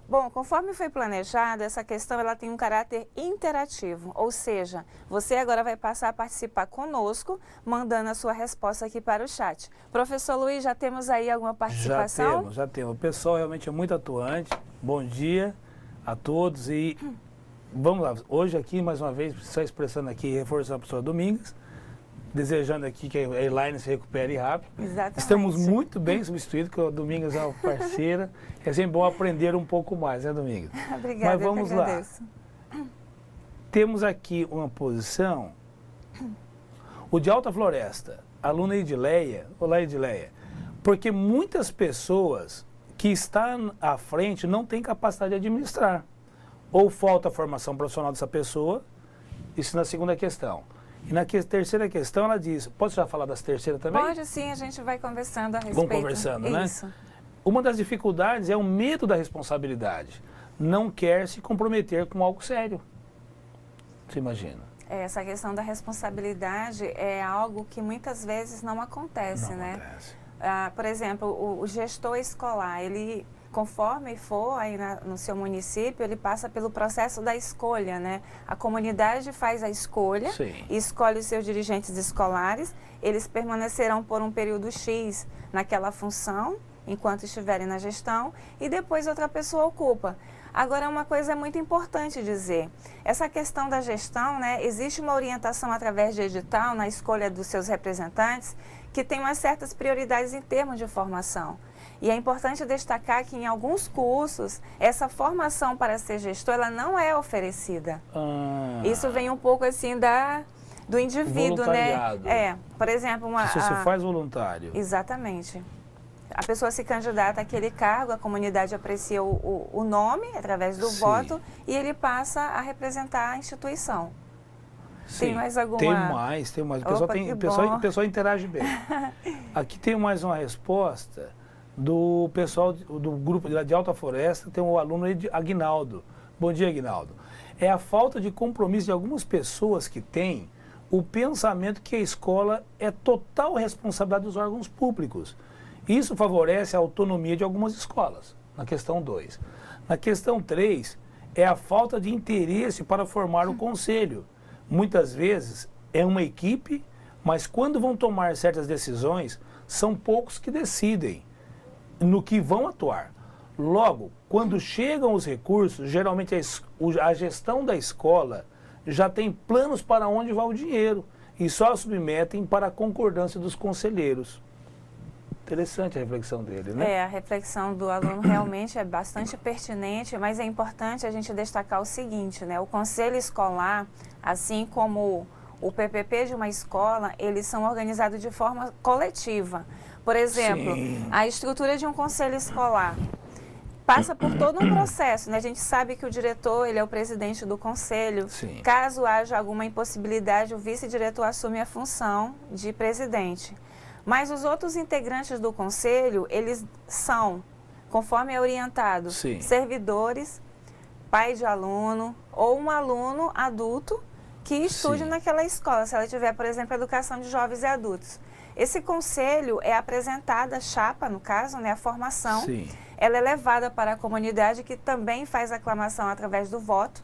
Bom, conforme foi planejado, essa questão ela tem um caráter interativo, ou seja, você agora vai passar a participar conosco, mandando a sua resposta aqui para o chat. Professor Luiz, já temos aí alguma participação? Já temos. O pessoal realmente é muito atuante. Bom dia a todos e vamos lá. Hoje aqui, mais uma vez, só expressando aqui, reforçando a professora Domingas, desejando aqui que a Elaine se recupere rápido. Exatamente. Estamos muito bem substituídos, porque a Domingas é uma parceira. É sempre bom aprender um pouco mais, né, Domingas? Obrigada, mas vamos lá. Temos aqui uma posição, o de Alta Floresta, aluna Edileia. Olá, Edileia. Porque muitas pessoas que estão à frente não têm capacidade de administrar. Ou falta formação profissional dessa pessoa, isso na segunda questão. E na terceira questão ela diz, posso já falar das terceiras também? Pode sim, a gente vai conversando a respeito. Vamos conversando, né? Isso. Uma das dificuldades é o medo da responsabilidade. Não quer se comprometer com algo sério. Você imagina? Essa questão da responsabilidade é algo que muitas vezes não acontece, né? Acontece. Por exemplo, o gestor escolar, ele, conforme for aí no seu município, ele passa pelo processo da escolha, né? A comunidade faz a escolha, e escolhe os seus dirigentes escolares, eles permanecerão por um período X naquela função, enquanto estiverem na gestão, e depois outra pessoa ocupa. Agora, uma coisa é muito importante dizer, essa questão da gestão, né, existe uma orientação através de edital na escolha dos seus representantes, que tem umas certas prioridades em termos de formação. E é importante destacar que em alguns cursos, essa formação para ser gestor, ela não é oferecida. Isso vem um pouco assim do indivíduo, né? Por exemplo, se você faz voluntário. Exatamente. A pessoa se candidata àquele cargo, a comunidade aprecia o nome através do voto e ele passa a representar a instituição. Sim, tem mais alguma? Tem mais. O pessoal interage bem. Aqui tem mais uma resposta do pessoal do grupo de Alta Floresta, tem um aluno aí de Aguinaldo. Bom dia, Aguinaldo. É a falta de compromisso de algumas pessoas que têm o pensamento que a escola é total responsabilidade dos órgãos públicos. Isso favorece a autonomia de algumas escolas, na questão 2. Na questão 3, é a falta de interesse para formar o conselho. Muitas vezes é uma equipe, mas quando vão tomar certas decisões, são poucos que decidem no que vão atuar. Logo, quando chegam os recursos, geralmente a gestão da escola já tem planos para onde vai o dinheiro e só submetem para a concordância dos conselheiros. Interessante a reflexão dele, né? A reflexão do aluno realmente é bastante pertinente, mas é importante a gente destacar o seguinte, né? O conselho escolar, assim como o PPP de uma escola, eles são organizados de forma coletiva. Por exemplo, a estrutura de um conselho escolar passa por todo um processo, né? A gente sabe que o diretor, ele é o presidente do conselho. Caso haja alguma impossibilidade, o vice-diretor assume a função de presidente. Mas os outros integrantes do conselho, eles são, conforme é orientado, servidores, pai de aluno ou um aluno adulto que estude naquela escola, se ela tiver, por exemplo, educação de jovens e adultos. Esse conselho é apresentada, a chapa, no caso, né, a formação, ela é levada para a comunidade, que também faz aclamação através do voto.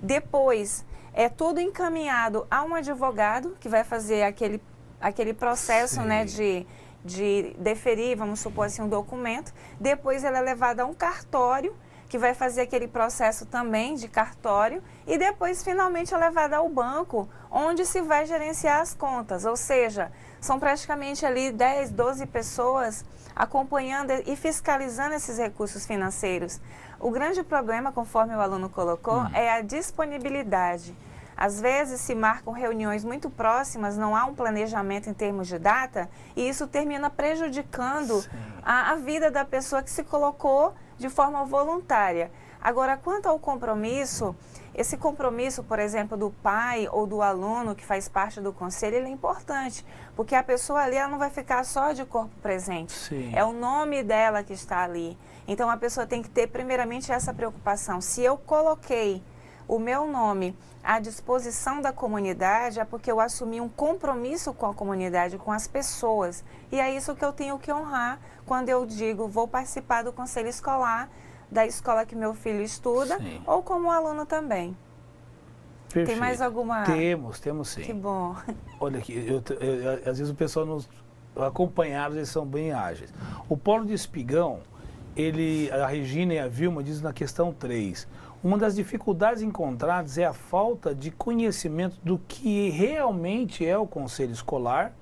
Depois, é tudo encaminhado a um advogado que vai fazer aquele processo, né, de deferir, vamos supor assim, um documento. Depois ele é levado a um cartório, que vai fazer aquele processo também de cartório, e depois finalmente é levado ao banco, onde se vai gerenciar as contas. Ou seja, são praticamente ali 10, 12 pessoas acompanhando e fiscalizando esses recursos financeiros. O grande problema, conforme o aluno colocou, é a disponibilidade. Às vezes se marcam reuniões muito próximas, não há um planejamento em termos de data, e isso termina prejudicando a vida da pessoa que se colocou de forma voluntária. Agora, quanto ao compromisso, esse compromisso, por exemplo, do pai ou do aluno que faz parte do conselho, ele é importante, porque a pessoa ali ela não vai ficar só de corpo presente. Sim. É o nome dela que está ali. Então, a pessoa tem que ter, primeiramente, essa preocupação. Se eu coloquei o meu nome à disposição da comunidade, é porque eu assumi um compromisso com a comunidade, com as pessoas. E é isso que eu tenho que honrar quando eu digo, vou participar do conselho escolar, da escola que meu filho estuda, sim, ou como aluno também. Perfeito. Tem mais alguma... Temos sim. Que bom. Olha aqui, às vezes o pessoal nos acompanhados, eles são bem ágeis. O Polo de Espigão, a Regina e a Vilma dizem na questão 3, uma das dificuldades encontradas é a falta de conhecimento do que realmente é o conselho escolar,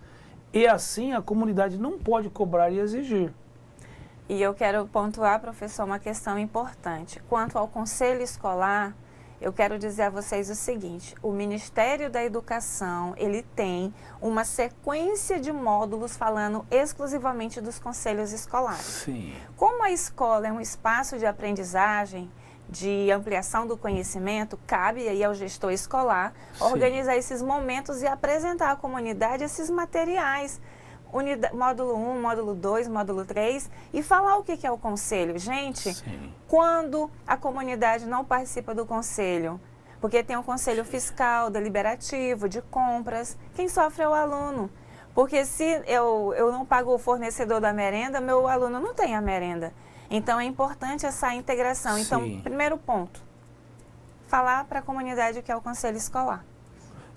e assim a comunidade não pode cobrar e exigir. E eu quero pontuar, professor, uma questão importante. Quanto ao conselho escolar, eu quero dizer a vocês o seguinte, o Ministério da Educação, ele tem uma sequência de módulos falando exclusivamente dos conselhos escolares. Sim. Como a escola é um espaço de aprendizagem, de ampliação do conhecimento, cabe aí ao gestor escolar organizar esses momentos e apresentar à comunidade esses materiais. Módulo 1, módulo 2, módulo 3 e falar o que é o conselho. Gente, quando a comunidade não participa do conselho, porque tem o conselho fiscal, deliberativo, de compras, quem sofre é o aluno. Porque se eu não pago o fornecedor da merenda, meu aluno não tem a merenda. Então é importante essa integração. Então, primeiro ponto, falar para a comunidade o que é o conselho escolar.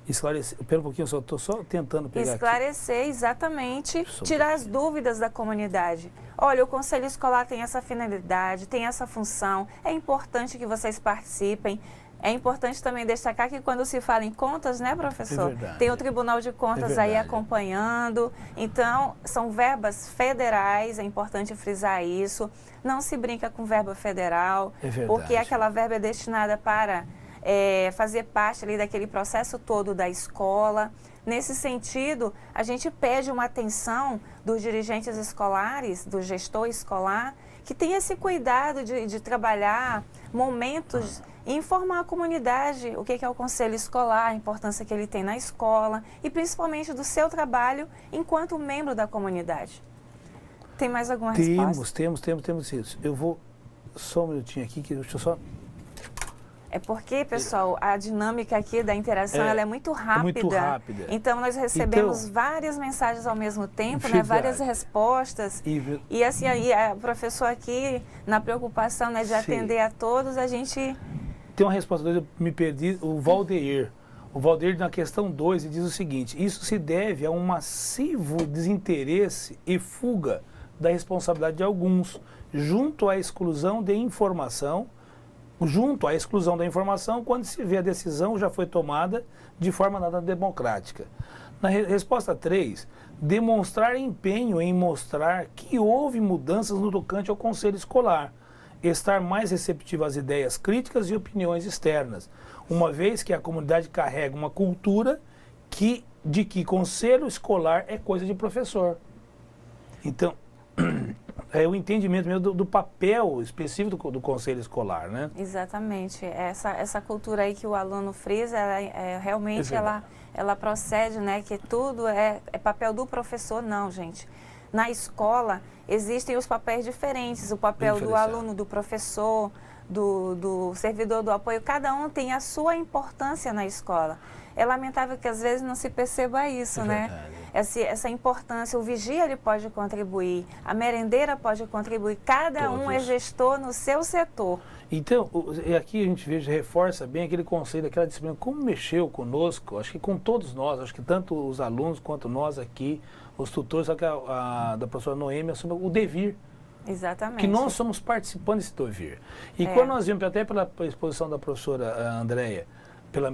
Esclarecer, pera um pouquinho, estou só tentando pegar esclarecer aqui. Exatamente, tirar as dúvidas da comunidade. Olha, o conselho escolar tem essa finalidade, tem essa função, é importante que vocês participem. É importante também destacar que quando se fala em contas, né, professor? Tem o Tribunal de Contas aí acompanhando. Então, são verbas federais, é importante frisar isso. Não se brinca com verba federal, porque aquela verba é destinada para fazer parte ali daquele processo todo da escola. Nesse sentido, a gente pede uma atenção dos dirigentes escolares, do gestor escolar, que tenha esse cuidado de trabalhar momentos e informar a comunidade o que é o conselho escolar, a importância que ele tem na escola e principalmente do seu trabalho enquanto membro da comunidade. Tem mais alguma resposta? Temos isso. Eu vou só um minutinho aqui, que deixa eu só... É porque, pessoal, a dinâmica aqui da interação ela é muito rápida. Muito rápida. Então, nós recebemos várias mensagens ao mesmo tempo, né, várias respostas. E assim, aí, a professora aqui, na preocupação, né, de atender a todos, a gente... Tem uma resposta, eu me perdi, o Valdeir. O Valdeir, na questão 2, ele diz o seguinte, isso se deve a um massivo desinteresse e fuga da responsabilidade de alguns, junto à exclusão da informação, quando se vê a decisão já foi tomada de forma nada democrática. Na resposta 3, demonstrar empenho em mostrar que houve mudanças no tocante ao conselho escolar, estar mais receptivo às ideias críticas e opiniões externas, uma vez que a comunidade carrega uma cultura de que conselho escolar é coisa de professor. Então, é o entendimento mesmo do papel específico do conselho escolar, né? Exatamente. Essa cultura aí que o aluno frisa, realmente ela procede, né? Que tudo é papel do professor, não, gente. Na escola existem os papéis diferentes, o papel do aluno, do professor, do servidor do apoio, cada um tem a sua importância na escola. É lamentável que às vezes não se perceba isso, né? Essa importância, o vigia ele pode contribuir, a merendeira pode contribuir, cada um é gestor no seu setor. Então, aqui a gente reforça bem aquele conceito daquela disciplina, como mexeu conosco, acho que com todos nós, acho que tanto os alunos quanto nós aqui, os tutores, só que da professora Noêmia, sobre o devir. Exatamente. Que nós somos participantes desse devir. E quando nós vimos, até pela exposição da professora Andréia, pela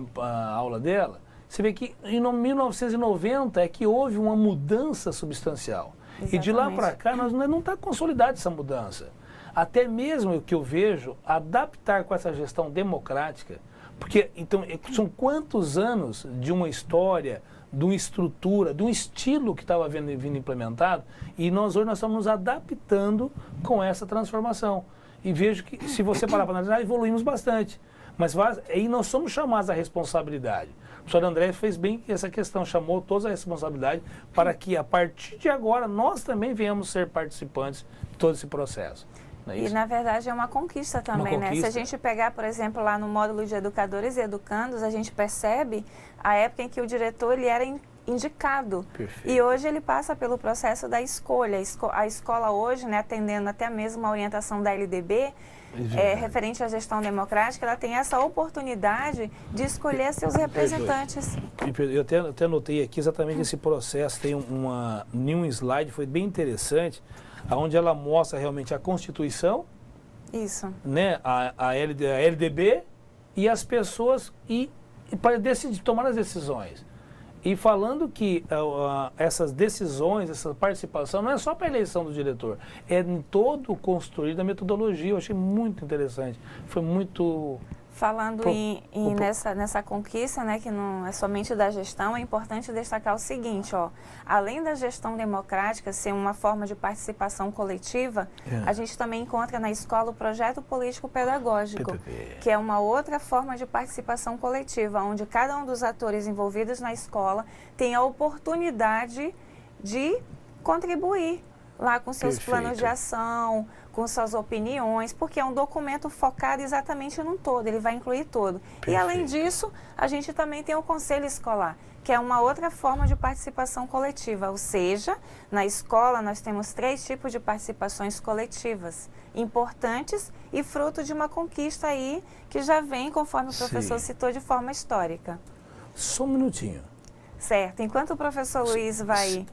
aula dela, você vê que em 1990 é que houve uma mudança substancial. Exatamente. E de lá para cá, nós não está consolidada essa mudança. Até mesmo o que eu vejo, adaptar com essa gestão democrática, porque então são quantos anos de uma história, de uma estrutura, de um estilo que estava vindo implementado, e hoje nós estamos nos adaptando com essa transformação. E vejo que, se você parar para analisar, evoluímos bastante. Mas aí nós somos chamados à responsabilidade. O professor André fez bem essa questão, chamou todos a responsabilidade para que, a partir de agora, nós também venhamos ser participantes de todo esse processo. E, na verdade, é uma conquista também, né? Se a gente pegar, por exemplo, lá no módulo de educadores e educandos, a gente percebe a época em que o diretor ele era indicado. Perfeito. E hoje ele passa pelo processo da escolha. A escola hoje, né, atendendo até mesmo a orientação da LDB, referente à gestão democrática, ela tem essa oportunidade de escolher seus representantes. Eu até notei aqui exatamente esse processo, tem um slide, foi bem interessante, onde ela mostra realmente a Constituição, isso, né, a LDB e as pessoas para decidir, tomar as decisões. E falando que essas decisões, essa participação, não é só para a eleição do diretor, é em todo o construir da metodologia. Eu achei muito interessante. Foi muito... Falando nessa conquista, né, que não é somente da gestão, é importante destacar o seguinte, além da gestão democrática ser uma forma de participação coletiva, a gente também encontra na escola o projeto político-pedagógico, que é uma outra forma de participação coletiva, onde cada um dos atores envolvidos na escola tem a oportunidade de contribuir lá com seus planos de ação, com suas opiniões, porque é um documento focado exatamente num todo, ele vai incluir todo. E além disso, a gente também tem o conselho escolar, que é uma outra forma de participação coletiva, ou seja, na escola nós temos 3 tipos de participações coletivas, importantes e fruto de uma conquista aí que já vem, conforme o professor citou, de forma histórica. Só um minutinho. Certo, enquanto o professor Luiz vai...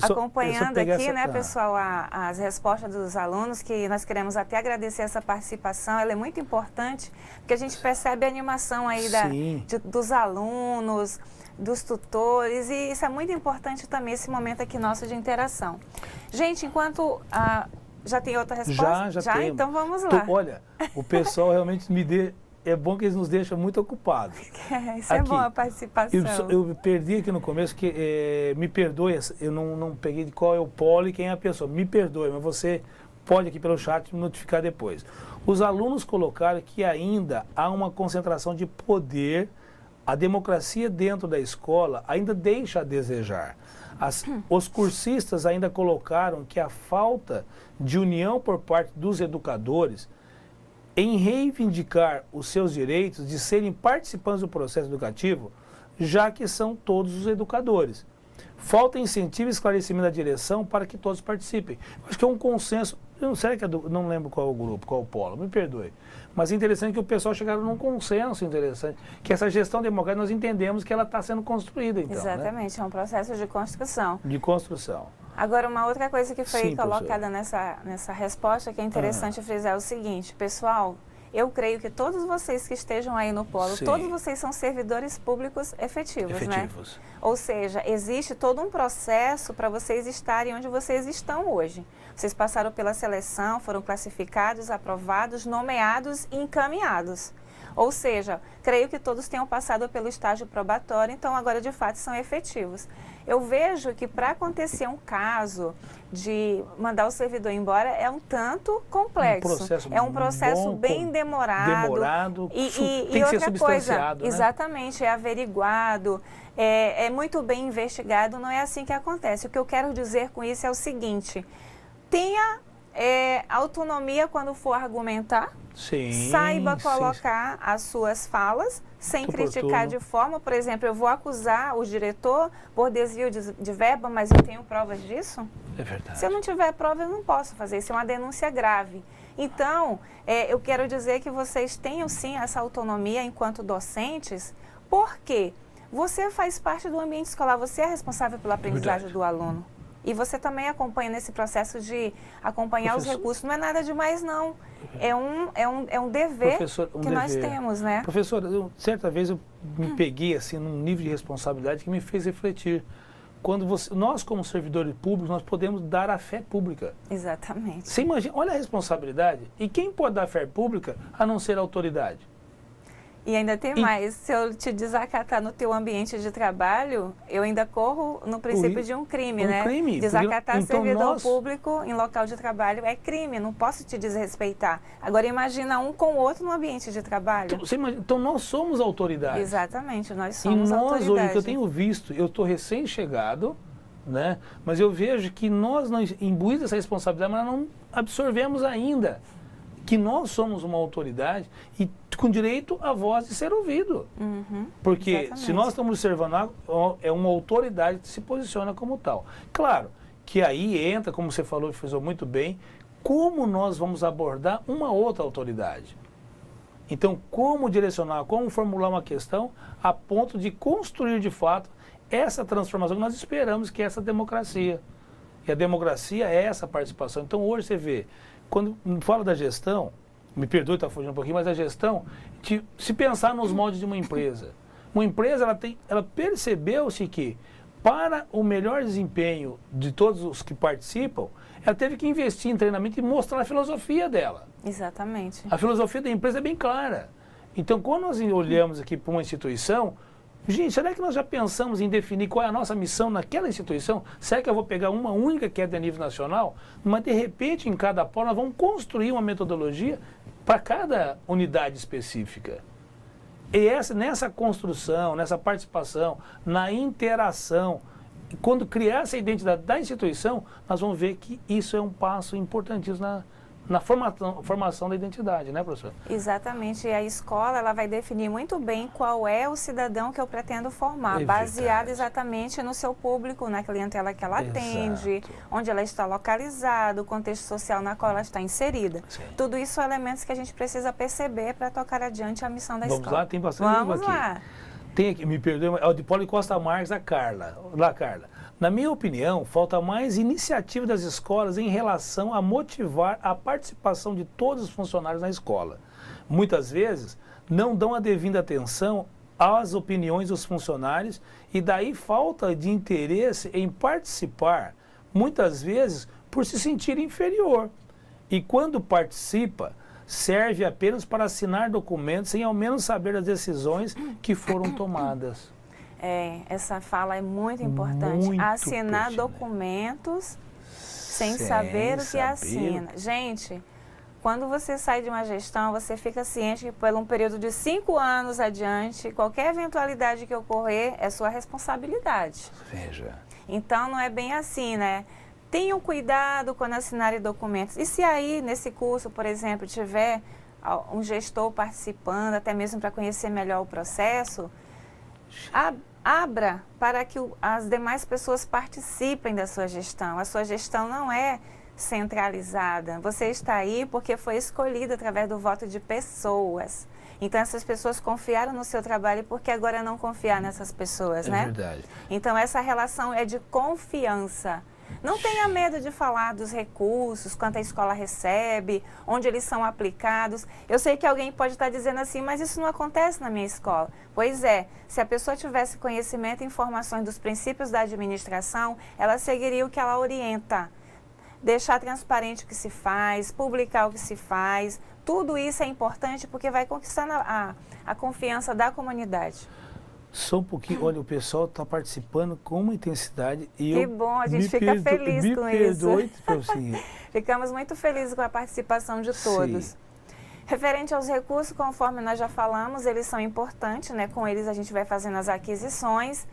acompanhando aqui, né, pessoal, as respostas dos alunos, que nós queremos até agradecer essa participação, ela é muito importante, porque a gente percebe a animação aí dos alunos, dos tutores, e isso é muito importante também, esse momento aqui nosso de interação. Gente, enquanto... já tem outra resposta? Já tem. Então vamos lá. Olha, o pessoal realmente é bom que eles nos deixam muito ocupados. Isso é bom, a participação. Eu perdi aqui no começo, que me perdoe, eu não peguei de qual é o polo e quem é a pessoa. Me perdoe, mas você pode aqui pelo chat me notificar depois. Os alunos colocaram que ainda há uma concentração de poder, a democracia dentro da escola ainda deixa a desejar. Os cursistas ainda colocaram que a falta de união por parte dos educadores em reivindicar os seus direitos de serem participantes do processo educativo, já que são todos os educadores. Falta incentivo e esclarecimento da direção para que todos participem. Acho que é um consenso, não lembro qual é o grupo, qual é o polo, me perdoe. Mas é interessante que o pessoal chegaram num consenso interessante, que essa gestão democrática nós entendemos que ela está sendo construída, então. Exatamente, né? É um processo de construção. De construção. Agora, uma outra coisa que foi colocada nessa resposta que é interessante frisar é o seguinte, pessoal, eu creio que todos vocês que estejam aí no polo, todos vocês são servidores públicos efetivos, né? Ou seja, existe todo um processo para vocês estarem onde vocês estão hoje. Vocês passaram pela seleção, foram classificados, aprovados, nomeados e encaminhados. Ou seja, creio que todos tenham passado pelo estágio probatório, então agora de fato são efetivos. Eu vejo que para acontecer um caso de mandar o servidor embora é um tanto complexo. É um processo bem demorado. E outra coisa, né? Exatamente, é averiguado, é muito bem investigado, não é assim que acontece. O que eu quero dizer com isso é o seguinte, tenha autonomia quando for argumentar, saiba colocar as suas falas, sem criticar de forma, por exemplo, eu vou acusar o diretor por desvio de verba, mas eu tenho provas disso? É verdade. Se eu não tiver prova, eu não posso fazer, isso é uma denúncia grave. Então, eu quero dizer que vocês tenham sim essa autonomia enquanto docentes, porque você faz parte do ambiente escolar, você é responsável pela aprendizagem do aluno. E você também acompanha nesse processo de acompanhar os recursos. Não é nada demais, não. É um dever que nós temos, né? Professor, certa vez eu me peguei assim num nível de responsabilidade que me fez refletir. Quando nós, como servidores públicos, nós podemos dar a fé pública. Exatamente. Você imagina, olha a responsabilidade. E quem pode dar fé pública a não ser a autoridade? E ainda tem mais, se eu te desacatar no teu ambiente de trabalho, eu ainda corro no princípio de um crime, né? Crime. Desacatar então servidor público em local de trabalho é crime, não posso te desrespeitar. Agora imagina um com o outro no ambiente de trabalho. Então nós somos autoridade. Exatamente, nós somos autoridade. E nós hoje, que eu tenho visto, eu estou recém-chegado, né? Mas eu vejo que nós imbuímos essa responsabilidade, mas não absorvemos ainda que nós somos uma autoridade e com direito à voz de ser ouvido. Porque exatamente. Se nós estamos observando, é uma autoridade que se posiciona como tal. Claro que aí entra, como você falou e frisou muito bem, como nós vamos abordar uma outra autoridade. Então, como direcionar, como formular uma questão a ponto de construir de fato essa transformação que nós esperamos, que é essa democracia. E a democracia é essa participação. Então, hoje você vê, quando fala da gestão, me perdoe estar fugindo um pouquinho, mas a gestão, se pensar nos moldes de uma empresa ela percebeu-se que para o melhor desempenho de todos os que participam, ela teve que investir em treinamento e mostrar a filosofia dela. Exatamente. A filosofia da empresa é bem clara. Então, quando nós olhamos aqui para uma instituição, gente, será que nós já pensamos em definir qual é a nossa missão naquela instituição? Será que eu vou pegar uma única que é de nível nacional? Mas, de repente, em cada polo, nós vamos construir uma metodologia para cada unidade específica. E nessa construção, nessa participação, na interação, quando criar essa identidade da instituição, nós vamos ver que isso é um passo importantíssimo na formação da identidade, né, professor? Exatamente, e a escola ela vai definir muito bem qual é o cidadão que eu pretendo formar, baseado exatamente no seu público, na clientela que ela atende, onde ela está localizada, o contexto social na qual ela está inserida. Sim. Tudo isso são elementos que a gente precisa perceber para tocar adiante a missão da escola. Vamos lá, tem bastante Vamos aqui. Lá. Tem aqui, me perdoe, é o de Paulo Costa Marques, a Carla. Lá, Carla. Na minha opinião, falta mais iniciativa das escolas em relação a motivar a participação de todos os funcionários na escola. Muitas vezes, não dão a devida atenção às opiniões dos funcionários e daí falta de interesse em participar, muitas vezes por se sentir inferior. E quando participa, serve apenas para assinar documentos sem ao menos saber as decisões que foram tomadas. Essa fala é muito importante. Muito assinar pertinente. Documentos sem saber o que assina. Gente, quando você sai de uma gestão, você fica ciente que por um período de 5 anos adiante, qualquer eventualidade que ocorrer é sua responsabilidade. Veja. Então, não é bem assim, né? Tenham cuidado quando assinarem documentos. E se aí, nesse curso, por exemplo, tiver um gestor participando, até mesmo para conhecer melhor o processo, abra para que as demais pessoas participem da sua gestão. A sua gestão não é centralizada. Você está aí porque foi escolhido através do voto de pessoas. Então, essas pessoas confiaram no seu trabalho, porque agora não confiar nessas pessoas, né? É verdade. Então, essa relação é de confiança. Não tenha medo de falar dos recursos, quanto a escola recebe, onde eles são aplicados. Eu sei que alguém pode estar dizendo assim, mas isso não acontece na minha escola. Pois é, se a pessoa tivesse conhecimento e informações dos princípios da administração, ela seguiria o que ela orienta. Deixar transparente o que se faz, publicar o que se faz. Tudo isso é importante porque vai conquistando a confiança da comunidade. Só um pouquinho, olha, o pessoal está participando com uma intensidade e que bom, a gente fica feliz com isso. Assim. Ficamos muito felizes com a participação de todos. Sim. Referente aos recursos, conforme nós já falamos, eles são importantes, né? Com eles a gente vai fazendo as aquisições.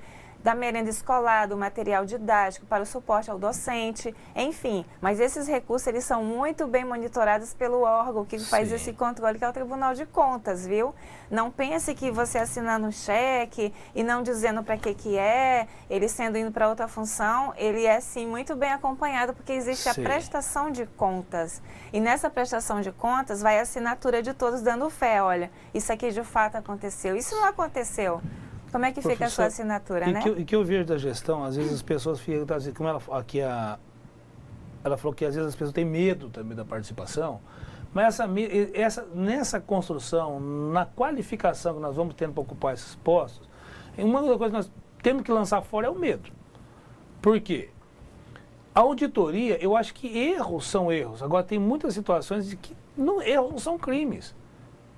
da merenda escolar, do material didático, para o suporte ao docente, enfim. Mas esses recursos, eles são muito bem monitorados pelo órgão que faz esse controle, que é o Tribunal de Contas, viu? Não pense que você assinando um cheque e não dizendo para que é, ele sendo indo para outra função, ele é sim muito bem acompanhado, porque existe a prestação de contas. E nessa prestação de contas vai a assinatura de todos dando fé, olha, isso aqui de fato aconteceu. Isso não aconteceu. Como é que fica a sua assinatura, né? E que eu vejo da gestão, às vezes as pessoas ficam, como ela falou que às vezes as pessoas têm medo também da participação, mas nessa construção, na qualificação que nós vamos tendo para ocupar esses postos, uma das coisas que nós temos que lançar fora é o medo. Por quê? A auditoria, eu acho que erros são erros. Agora, tem muitas situações de que erros não são crimes.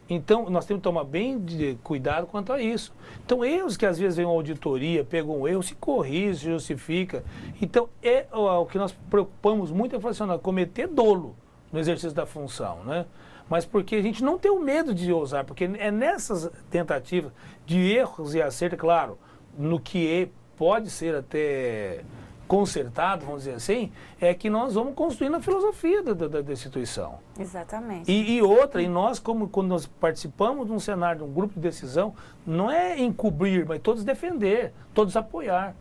Então, nós temos que tomar bem cuidado quanto a isso. Então, erros que às vezes vem uma auditoria, pega um erro, se corrige, se justifica. Então, o que nós preocupamos muito é falar assim, cometer dolo no exercício da função, né? Mas porque a gente não tem o medo de ousar, porque é nessas tentativas de erros e acertos, claro, no que pode ser até consertado, vamos dizer assim, é que nós vamos construindo a filosofia da instituição. Exatamente. E nós, quando nós participamos de um cenário, de um grupo de decisão, não é encobrir, mas todos defender, todos apoiar.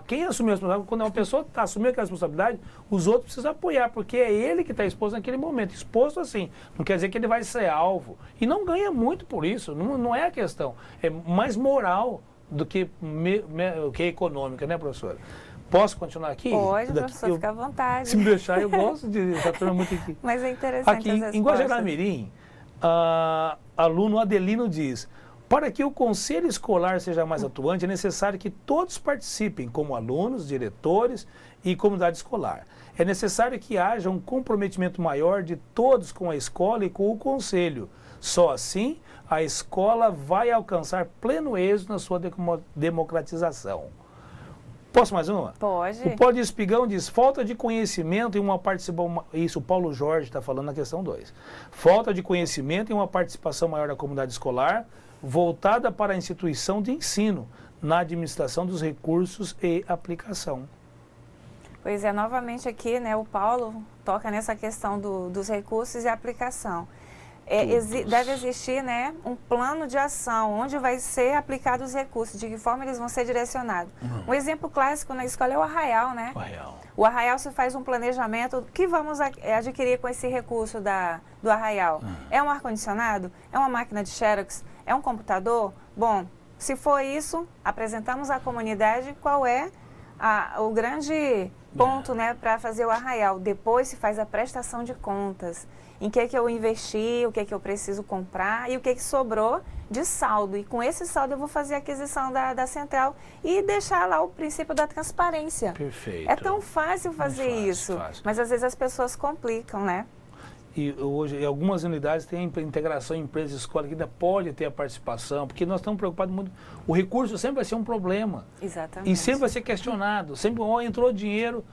Quem assumiu a responsabilidade, quando uma pessoa assumiu aquela responsabilidade, os outros precisam apoiar, porque é ele que está exposto naquele momento. Exposto assim, não quer dizer que ele vai ser alvo. E não ganha muito por isso, não é a questão. É mais moral do que econômica, né, professora? Posso continuar aqui? Pode, professor, fica à vontade. Se me deixar, eu gosto de estar muito aqui. Mas é interessante aqui, as respostas. Em Guajará-Mirim, aluno Adelino diz, para que o conselho escolar seja mais atuante, é necessário que todos participem, como alunos, diretores e comunidade escolar. É necessário que haja um comprometimento maior de todos com a escola e com o conselho. Só assim, a escola vai alcançar pleno êxito na sua democratização. Posso mais uma? Pode. O Paulo de Espigão diz, falta de conhecimento e uma participação... Isso o Paulo Jorge está falando na questão 2. Falta de conhecimento e uma participação maior da comunidade escolar, voltada para a instituição de ensino, na administração dos recursos e aplicação. Pois é, novamente aqui, né, o Paulo toca nessa questão dos recursos e aplicação. Deve existir, né, um plano de ação, onde vai ser aplicados os recursos, de que forma eles vão ser direcionados. Um exemplo clássico na escola é o Arraial, né? O Arraial se faz um planejamento, o que vamos adquirir com esse recurso do Arraial? É um ar-condicionado? É uma máquina de Xerox? É um computador? Bom, se for isso, apresentamos à comunidade qual é o grande ponto, né, para fazer o Arraial. Depois se faz a prestação de contas. Em que eu investi, o que eu preciso comprar e o que sobrou de saldo. E com esse saldo eu vou fazer a aquisição da central e deixar lá o princípio da transparência. Perfeito. É tão fácil fazer isso, mas às vezes as pessoas complicam, né? E hoje, em algumas unidades, tem integração empresa e escola que ainda pode ter a participação, porque nós estamos preocupados muito. O recurso sempre vai ser um problema. Exatamente. E sempre vai ser questionado. Sempre, entrou dinheiro,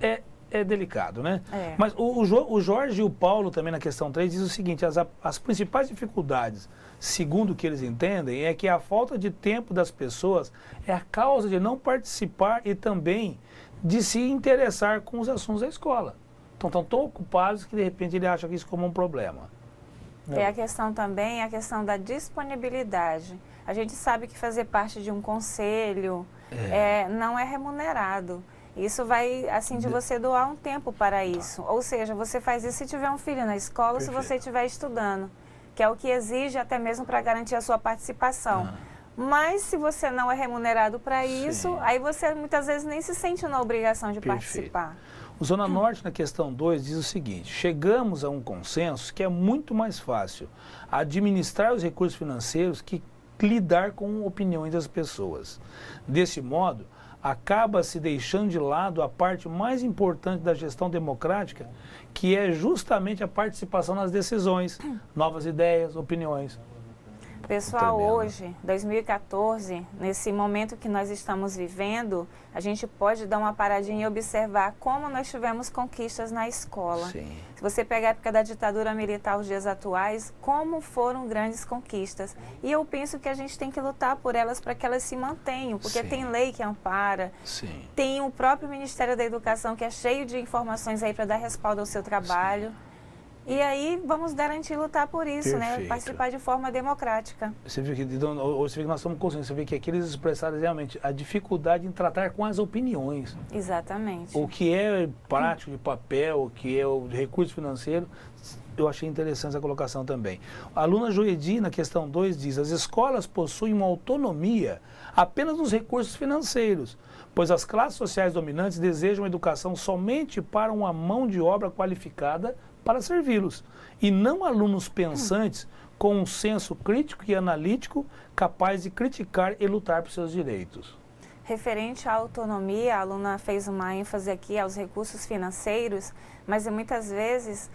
é delicado, né? Mas o Jorge e o Paulo, também na questão 3, diz o seguinte, as principais dificuldades, segundo o que eles entendem, é que a falta de tempo das pessoas é a causa de não participar e também de se interessar com os assuntos da escola. Então, estão tão ocupados que, de repente, ele acha isso como um problema. A questão também é a questão da disponibilidade. A gente sabe que fazer parte de um conselho não é remunerado. Isso vai, assim, de você doar um tempo para isso. Ou seja, você faz isso se tiver um filho na escola, ou se você estiver estudando, que é o que exige até mesmo para garantir a sua participação. Mas se você não é remunerado para isso, aí você muitas vezes nem se sente na obrigação de participar. O Zona Norte, na questão 2, diz o seguinte, chegamos a um consenso que é muito mais fácil administrar os recursos financeiros que lidar com opiniões das pessoas. Desse modo, acaba se deixando de lado a parte mais importante da gestão democrática, que é justamente a participação nas decisões, novas ideias, opiniões. Pessoal, hoje, 2014, nesse momento que nós estamos vivendo, a gente pode dar uma paradinha e observar como nós tivemos conquistas na escola. Sim. Se você pegar a época da ditadura militar, os dias atuais, como foram grandes conquistas. E eu penso que a gente tem que lutar por elas para que elas se mantenham, porque tem lei que ampara, tem o próprio Ministério da Educação que é cheio de informações aí para dar respaldo ao seu trabalho. E aí vamos garantir lutar por isso, né? Participar de forma democrática. Você vê que nós estamos conscientes, você vê que aqui eles expressaram realmente a dificuldade em tratar com as opiniões. Exatamente. O que é prático de papel, o que é o recurso financeiro, eu achei interessante essa colocação também. A aluna Joedi, na questão 2, diz: as escolas possuem uma autonomia apenas nos recursos financeiros, pois as classes sociais dominantes desejam educação somente para uma mão de obra qualificada para servi-los, e não alunos pensantes com um senso crítico e analítico capaz de criticar e lutar por seus direitos. Referente à autonomia, a aluna fez uma ênfase aqui aos recursos financeiros, mas muitas vezes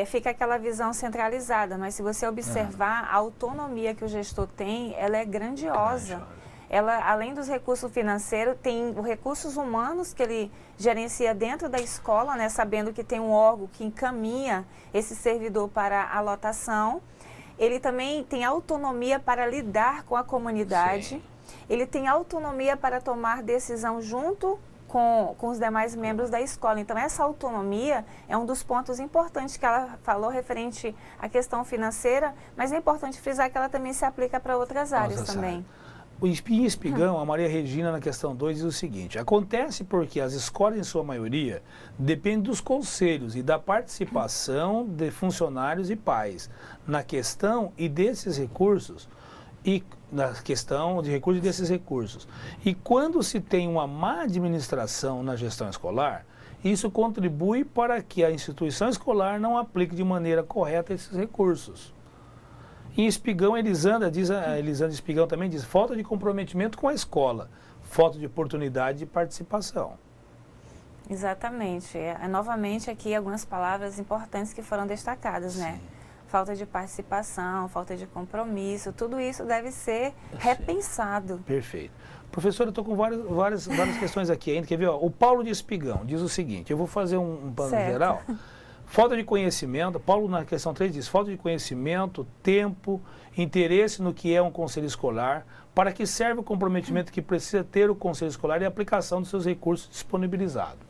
fica aquela visão centralizada, mas se você observar a autonomia que o gestor tem, ela é grandiosa. Ela, além dos recursos financeiros, tem os recursos humanos que ele gerencia dentro da escola, né, sabendo que tem um órgão que encaminha esse servidor para a lotação. Ele também tem autonomia para lidar com a comunidade. Ele tem autonomia para tomar decisão junto com os demais membros da escola. Então, essa autonomia é um dos pontos importantes que ela falou referente à questão financeira, mas é importante frisar que ela também se aplica para outras áreas também. Em Espigão, a Maria Regina, na questão 2, diz o seguinte: acontece porque as escolas, em sua maioria, dependem dos conselhos e da participação de funcionários e pais na questão e desses recursos, e E quando se tem uma má administração na gestão escolar, isso contribui para que a instituição escolar não aplique de maneira correta esses recursos. Em Espigão, Elisandra Espigão também diz: falta de comprometimento com a escola, falta de oportunidade de participação. Exatamente. Novamente aqui algumas palavras importantes que foram destacadas, né? Falta de participação, falta de compromisso, tudo isso deve ser repensado. Perfeito. Professora, eu estou com várias questões aqui ainda. Quer ver? Ó, o Paulo de Espigão diz o seguinte: eu vou fazer um plano geral. Falta de conhecimento, Paulo na questão 3 diz: falta de conhecimento, tempo, interesse no que é um conselho escolar, para que serve o comprometimento que precisa ter o conselho escolar e a aplicação dos seus recursos disponibilizados.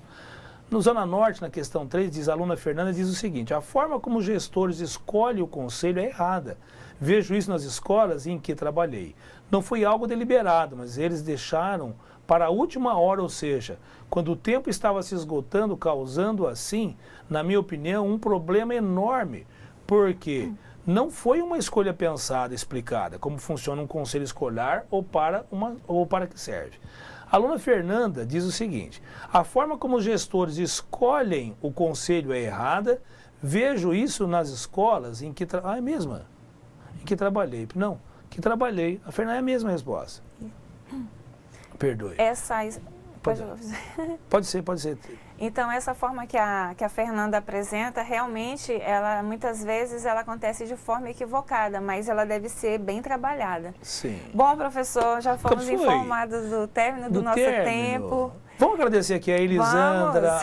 No Zona Norte, na questão 3, diz a aluna Fernanda, diz o seguinte: a forma como os gestores escolhem o conselho é errada. Vejo isso nas escolas em que trabalhei. Não foi algo deliberado, mas eles deixaram para a última hora, ou seja, quando o tempo estava se esgotando, causando assim, na minha opinião, um problema enorme, porque não foi uma escolha pensada, explicada, como funciona um conselho escolar ou para que serve. A aluna Fernanda diz o seguinte: a forma como os gestores escolhem o conselho é errada, vejo isso nas escolas em que trabalhei. Não, que trabalhei. A Fernanda é a mesma resposta. Perdoe. Pode ser. Então, essa forma que a Fernanda apresenta, realmente, muitas vezes ela acontece de forma equivocada, mas ela deve ser bem trabalhada. Sim. Bom, professor, já fomos informados do término do nosso tempo. Vamos agradecer aqui a Elisandra,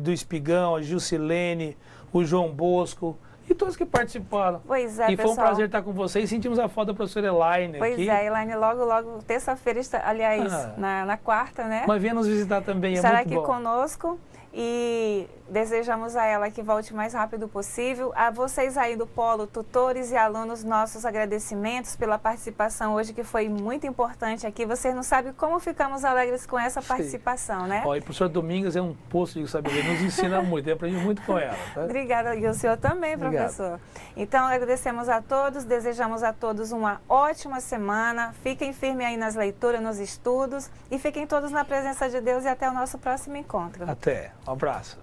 do Espigão, a Gilcilene, o João Bosco e todos que participaram. Pois é, e foi um prazer estar com vocês. Sentimos a falta da professora Elaine aqui. Pois é, Elaine logo, terça-feira, aliás, na quarta, né? Mas venha nos visitar também, estará aqui conosco e desejamos a ela que volte o mais rápido possível. A vocês aí do Polo, tutores e alunos, nossos agradecimentos pela participação hoje, que foi muito importante aqui. Vocês não sabem como ficamos alegres com essa participação, né? Ó, e a professora Domingas é um poço de sabedoria, nos ensina muito, eu aprendi muito com ela. Tá? Obrigada, e o senhor também, professor. Obrigado. Então, agradecemos a todos, desejamos a todos uma ótima semana. Fiquem firmes aí nas leituras, nos estudos e fiquem todos na presença de Deus e até o nosso próximo encontro. Até, um abraço.